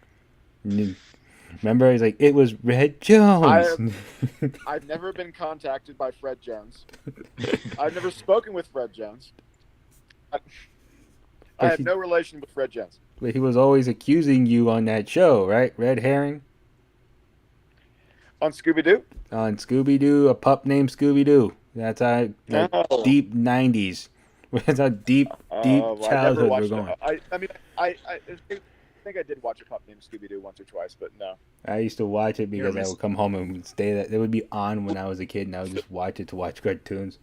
Remember, he's like, it was Red Jones. I've never been contacted by Fred Jones. I've never spoken with Fred Jones. I have no relation with Fred Jones. But he was always accusing you on that show, right? Red Herring? On Scooby-Doo? On Scooby-Doo, a pup named Scooby-Doo. That's how deep 90s. That's how deep childhood we're going. I think I did watch a pup named Scooby-Doo once or twice, but no. I used to watch it because I would come home and stay that. It would be on when I was a kid, and I would just watch it to watch cartoons.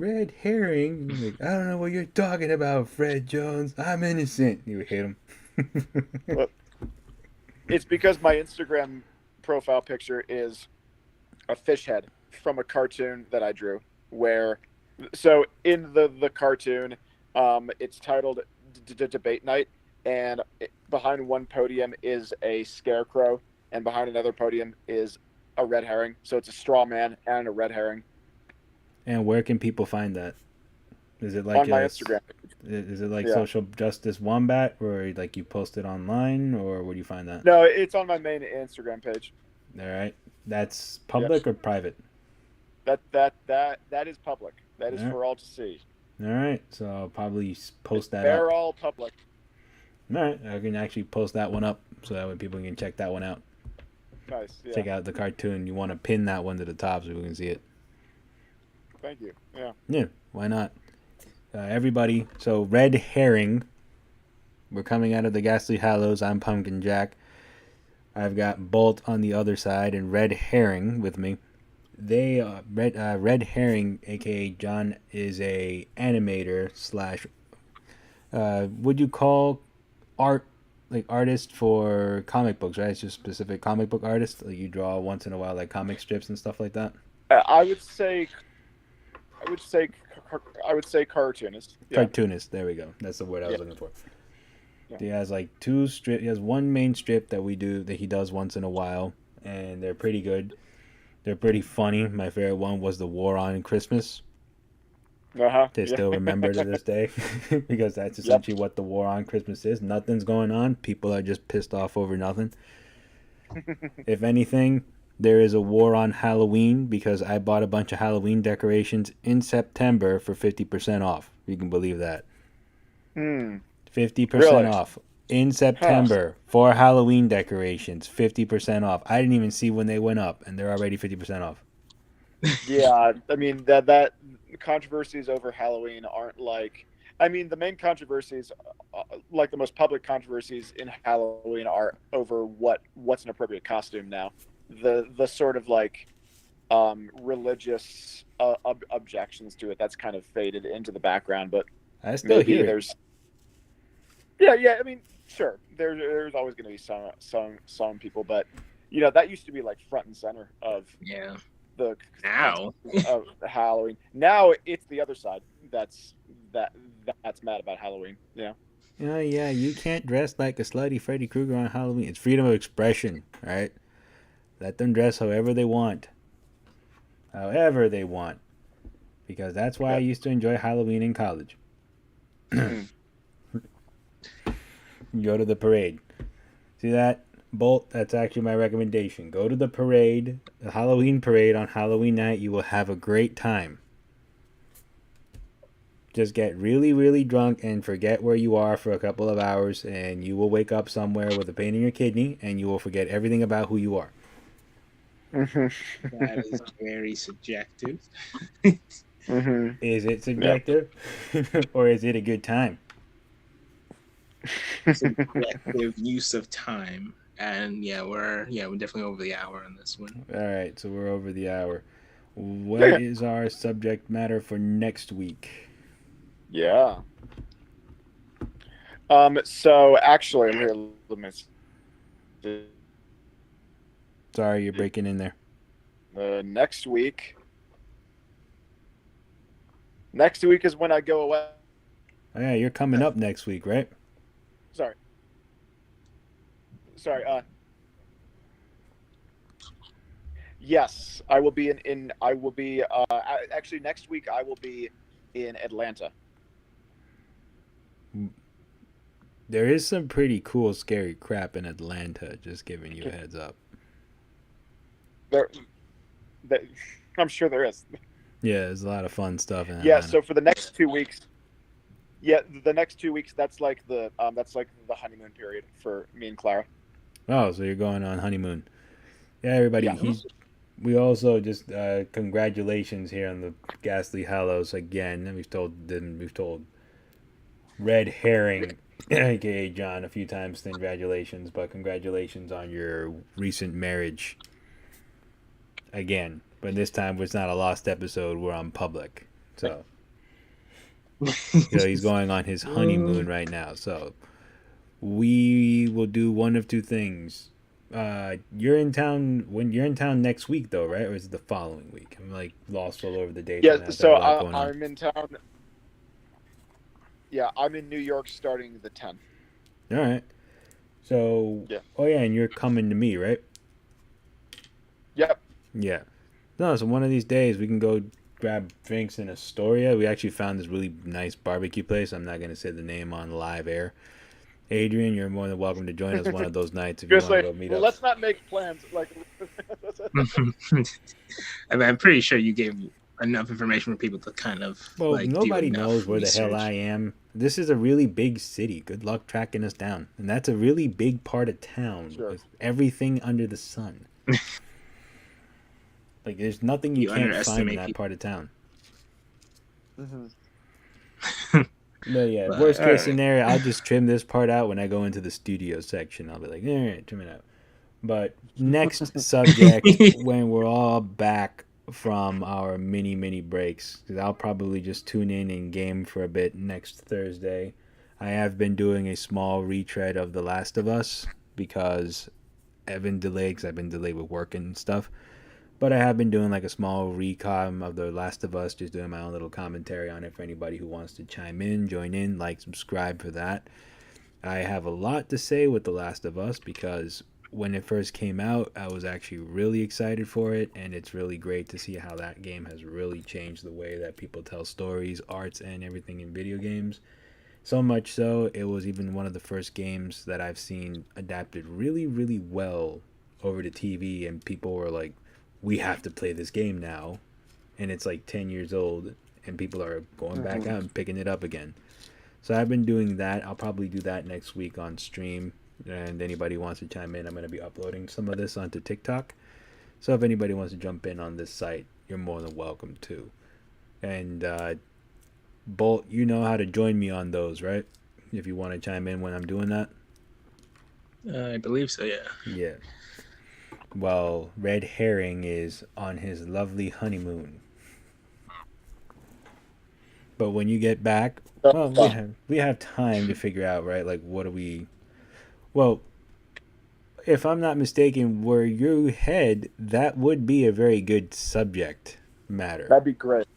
red herring. He's like, I don't know what you're talking about, Fred Jones. I'm innocent. You would hit him. Well, it's because my Instagram profile picture is a fish head from a cartoon that I drew. So in the cartoon, it's titled Debate Night, and behind one podium is a scarecrow, and behind another podium is a red herring. So it's a straw man and a red herring. And where can people find that? Is it like on my Instagram? Is it like Social Justice Wombat, or like you post it online, or where do you find that? No, it's on my main Instagram page. All right, that's public or private? That is public. That is for all to see. All right, so I'll probably post that. They're all public. All right, I can actually post that one up so that way people can check that one out. Nice. Yeah. Check out the cartoon. You want to pin that one to the top so we can see it. Thank you. Yeah. Yeah, why not? Everybody, so Red Herring. We're coming out of the Ghastly Hallows. I'm Pumpkin Jack. I've got Bolt on the other side and Red Herring with me. They Red Herring, aka John, is a animator slash. Would you call artist for comic books, right? It's just specific comic book artist. Like you draw once in a while, like comic strips and stuff like that. I would say cartoonist. Yeah. Cartoonist. There we go. That's the word I was looking for. Yeah. He has like two strip. He has one main strip that he does once in a while, and they're pretty good. They're pretty funny. My favorite one was the War on Christmas. They still remember to this day because that's essentially what the War on Christmas is. Nothing's going on. People are just pissed off over nothing. If anything, there is a war on Halloween because I bought a bunch of Halloween decorations in September for 50% off. You can believe that. 50% off in September for Halloween decorations. 50% off. I didn't even see when they went up, and they're already 50% off. Yeah, I mean that controversies over Halloween aren't like. I mean, the main controversies, like the most public controversies in Halloween, are over what's an appropriate costume now. The sort of like religious objections to it, that's kind of faded into the background, but I still hear there's I mean, sure, there's always going to be some people, but that used to be like front and center of the of Halloween. Now it's the other side that's mad about Halloween. Oh yeah, you can't dress like a slutty Freddy Krueger on Halloween. It's freedom of expression, right? Let them dress however they want. However they want. Because that's why I used to enjoy Halloween in college. Go to the parade. See that? Bolt, that's actually my recommendation. Go to the parade, the Halloween parade on Halloween night. You will have a great time. Just get really, really drunk and forget where you are for a couple of hours, and you will wake up somewhere with a pain in your kidney, and you will forget everything about who you are. That is very subjective. Is it subjective? Or is it a good time? Subjective use of time. And we're definitely over the hour on this one. All right, so we're over the hour. What is our subject matter for next week? Yeah. So actually, let me. Sorry, you're breaking in there. Next week is when I go away. Oh yeah, you're coming up next week, right? Sorry. Yes, I will be actually next week I will be in Atlanta. There is some pretty cool, scary crap in Atlanta, just giving you a heads up. I'm sure there is. Yeah, there's a lot of fun stuff in Atlanta. Yeah, so for the next 2 weeks, that's like the honeymoon period for me and Clara. Oh, so you're going on honeymoon. Yeah, everybody. Yeah. We also just congratulations here on the Ghastly Hallows again. We've told Red Herring, aka John, a few times congratulations, but congratulations on your recent marriage again. But this time it's not a lost episode. We're on public. So So he's going on his honeymoon right now. So we will do one of two things. You're in town when you're in town next week, though, right? Or is it the following week? I'm like lost all over the dates. Yeah, And I've got so a lot going on. I'm in town. Yeah, I'm in New York starting the 10th. All right. So, Yeah. Oh yeah, and you're coming to me, right? Yep. Yeah. No, so one of these days we can go grab drinks in Astoria. We actually found this really nice barbecue place. I'm not going to say the name on live air. Adrian, you're more than welcome to join us one of those nights if you want to go meet up. Let's not make plans. Like, I mean, I'm pretty sure you gave enough information for people to kind of nobody do knows where research. the hell I am. This is a really big city. Good luck tracking us down. And that's a really big part of town with everything under the sun. Like, there's nothing you can't find in that part of town. Mm-hmm. But yeah, worst case scenario, I'll just trim this part out when I go into the studio section. I'll be like, all right, trim it out. But next subject, when we're all back from our mini breaks, because I'll probably just tune in and game for a bit next Thursday. I have been doing a small retread of The Last of Us because I've been delayed with work and stuff. But I have been doing like a small recon of The Last of Us, just doing my own little commentary on it for anybody who wants to chime in, join in, like, subscribe for that. I have a lot to say with The Last of Us because when it first came out, I was actually really excited for it, and it's really great to see how that game has really changed the way that people tell stories, arts, and everything in video games. So much so, it was even one of the first games that I've seen adapted really, really well over to TV, and people were like, we have to play this game now. And it's like 10 years old, and people are going back out and picking it up again. So I've been doing that. I'll probably do that next week on stream. And anybody wants to chime in, I'm going to be uploading some of this onto TikTok. So if anybody wants to jump in on this site, you're more than welcome to. And Bolt, you know how to join me on those, right? If you want to chime in when I'm doing that. I believe so, yeah. Yeah. Well, Red Herring is on his lovely honeymoon. But when you get back, well, we have time to figure out, right? Like, what do we... Well, if I'm not mistaken, where you head, that would be a very good subject matter. That'd be great.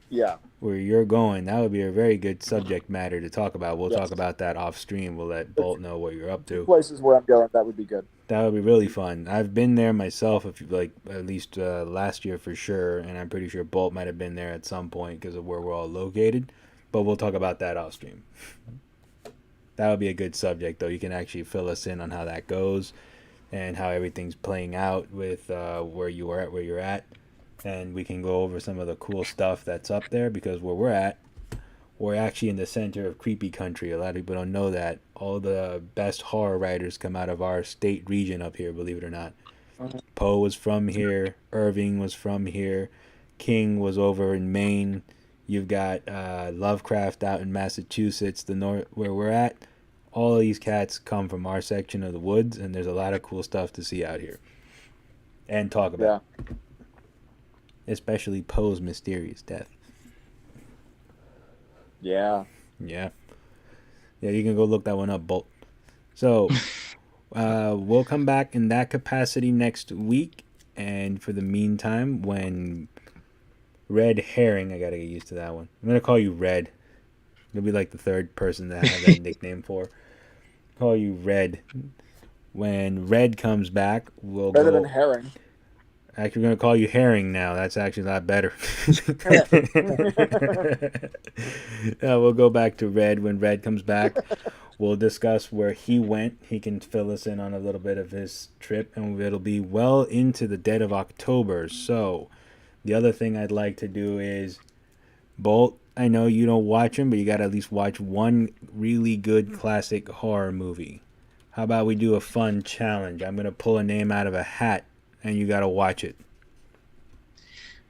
Yeah. Where you're going, that would be a very good subject matter to talk about. We'll talk about that off stream. We'll let Bolt know what you're up to. Places where I'm going, that would be good. That would be really fun. I've been there myself, if you like, at least last year for sure, and I'm pretty sure Bolt might have been there at some point because of where we're all located. But we'll talk about that off stream. That would be a good subject, though. You can actually fill us in on how that goes and how everything's playing out with where you're at. And we can go over some of the cool stuff that's up there because where we're at, we're actually in the center of creepy country. A lot of people don't know that. All the best horror writers come out of our state region up here, believe it or not. Poe was from here. Irving was from here. King was over in Maine. You've got Lovecraft out in Massachusetts, the north where we're at. All of these cats come from our section of the woods, and there's a lot of cool stuff to see out here and talk about. Yeah. Especially Poe's mysterious death. Yeah. Yeah. Yeah, you can go look that one up, Bolt. So, we'll come back in that capacity next week. And for the meantime, when Red Herring, I gotta get used to that one. I'm gonna call you Red. You'll be like the third person that I have that nickname for. Call you Red. When Red comes back, we'll Better than Herring. Actually, we're going to call you Herring now. That's actually a lot better. We'll go back to Red. When Red comes back, we'll discuss where he went. He can fill us in on a little bit of his trip, and it'll be well into the dead of October. So, the other thing I'd like to do is, Bolt, I know you don't watch them, but you got to at least watch one really good classic horror movie. How about we do a fun challenge? I'm going to pull a name out of a hat, and you gotta watch it.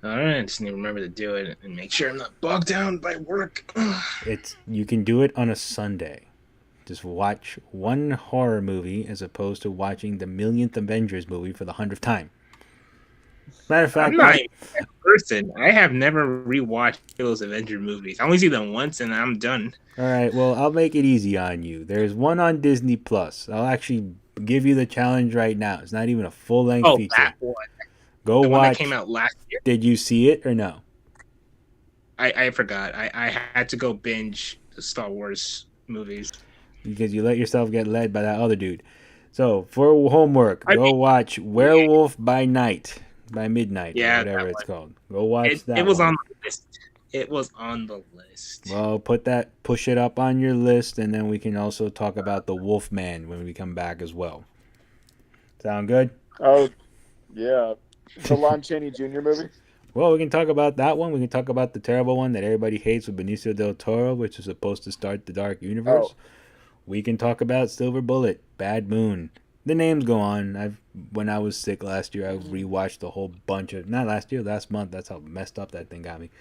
All right, just need to remember to do it and make sure I'm not bogged down by work. You can do it on a Sunday. Just watch one horror movie as opposed to watching the millionth Avengers movie for the 100th time. Matter of fact, I'm not even that person. I have never rewatched those Avenger movies. I only see them once and I'm done. all right. Well, I'll make it easy on you. There's one on Disney Plus. I'll actually give you the challenge right now. It's not even a full length Oh, feature. that one. Go The one that came watch. out last year. Did you see it or no? I forgot. I had to go binge the Star Wars movies. Because you let yourself get led by that other dude. So for homework, I go mean, watch yeah, Werewolf by Night, by Midnight, or yeah, whatever that it's one. called. Go watch It that was one. on the list. It was on the list. Well, push it up on your list, and then we can also talk about the Wolfman when we come back as well. Sound good? Oh, yeah. The Lon Chaney Jr. movie? Well, we can talk about that one. We can talk about the terrible one that everybody hates with Benicio del Toro, which is supposed to start the Dark Universe. Oh, We can talk about Silver Bullet, Bad Moon. The names go on. When I was sick last year, I rewatched a whole bunch of, not last year, last month. That's how messed up that thing got me.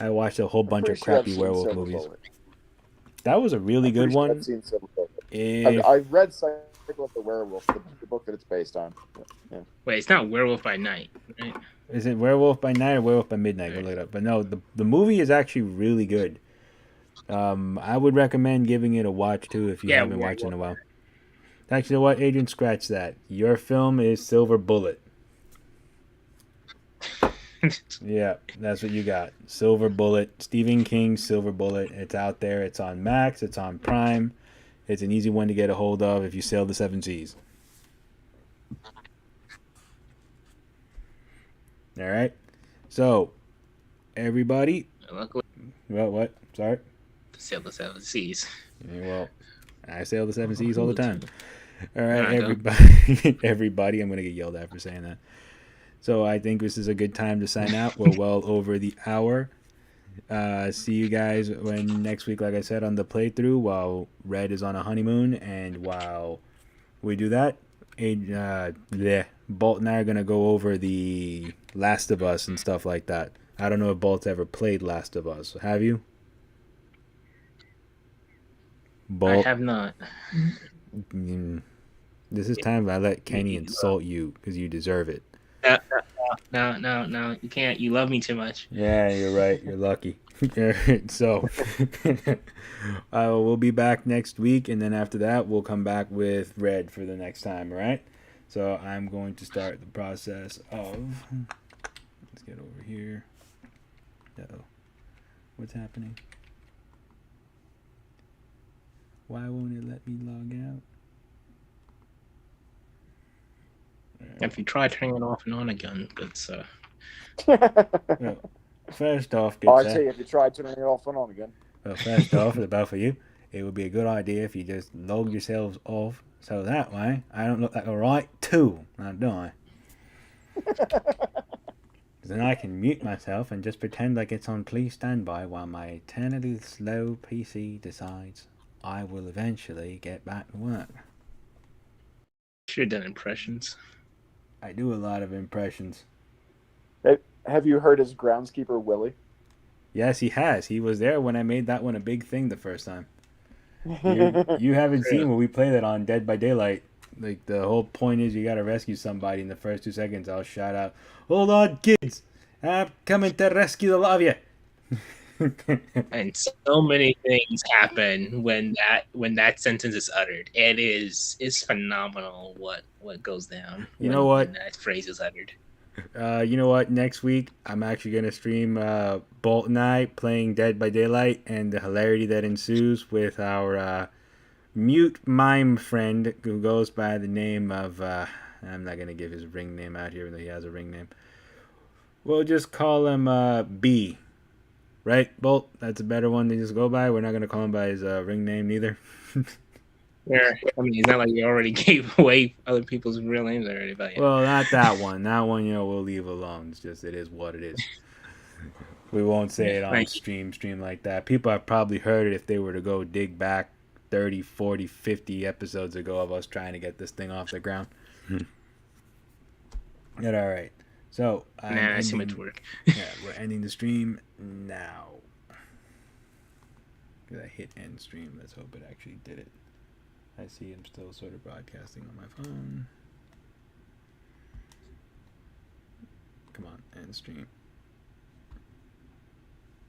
I watched a whole I'm bunch pretty of sure I've crappy seen werewolf Silver movies. Bullet. That was a really I'm good pretty sure I've one. seen Silver Bullet. If I've read Cycle of the Werewolf, the book that it's based on. Yeah. Wait, it's not Werewolf by Night, right? is it Werewolf by Night or Werewolf by Midnight? Go look it up. But no, the movie is actually really good. I would recommend giving it a watch too if you Yeah, haven't watched it in a while. Actually, you know what, Adrian? Scratch that. Your film is Silver Bullet. Yeah, that's what you got. Silver Bullet. Stephen King's Silver Bullet. It's out there. It's on Max. It's on Prime. It's an easy one to get a hold of if you sail the seven seas. All right. So, everybody. Luckily, Well, what? Sorry. sail the seven seas. Yeah, well, I sail the seven seas all the time. All right, There I go. everybody. Everybody. I'm going to get yelled at for saying that. So I think this is a good time to sign out. We're well over the hour. See you guys when next week, like I said, on the playthrough while Red is on a honeymoon. And while we do that, Bolt and I are going to go over the Last of Us and stuff like that. I don't know if Bolt's ever played Last of Us. Have you? Bolt? I have not. This is time I let Kenny insult you because you deserve it. No. You can't. You love me too much. Yeah, you're right. You're lucky. So, we'll be back next week, and then after that, we'll come back with Red for the next time, all right? So, I'm going to start the process of... Let's get over here. Uh-oh. What's happening? Why won't it let me log out? If you try turning it off and on again, good sir. Well, first off, I tell you, if you tried turning it off and on again. Well, first off, about for you, it would be a good idea if you just log yourselves off, so that way I don't look like a right tool, now do I? Then I can mute myself and just pretend like it's on please stand by while my eternally slow PC decides I will eventually get back to work. Should have done impressions. I do a lot of impressions. Have you heard his groundskeeper Willie? Yes, he has. He was there when I made that one a big thing the first time. You haven't seen when we played it on Dead by Daylight. Like, the whole point is you gotta rescue somebody. In the first 2 seconds, I'll shout out, "Hold on, kids! I'm coming to rescue the lot of you!" And so many things happen when that sentence is uttered. It's phenomenal what goes down. You know what? When that phrase is uttered. You know what? Next week, I'm actually going to stream Bolt and I playing Dead by Daylight and the hilarity that ensues with our mute mime friend who goes by the name of... I'm not going to give his ring name out here, even though he has a ring name. We'll just call him B. Right, Bolt? That's a better one to just go by. We're not going to call him by his ring name neither. Yeah, I mean, it's not like you already gave away other people's real names already. But yeah. Well, not that one. That one, we'll leave alone. It's just, it is what it is. We won't say it on stream like that. People have probably heard it if they were to go dig back 30, 40, 50 episodes ago of us trying to get this thing off the ground. But all right. So, that's too much work. Yeah, we're ending the stream now. I hit end stream. Let's hope it actually did it. I see I'm still sort of broadcasting on my phone. Come on, end stream.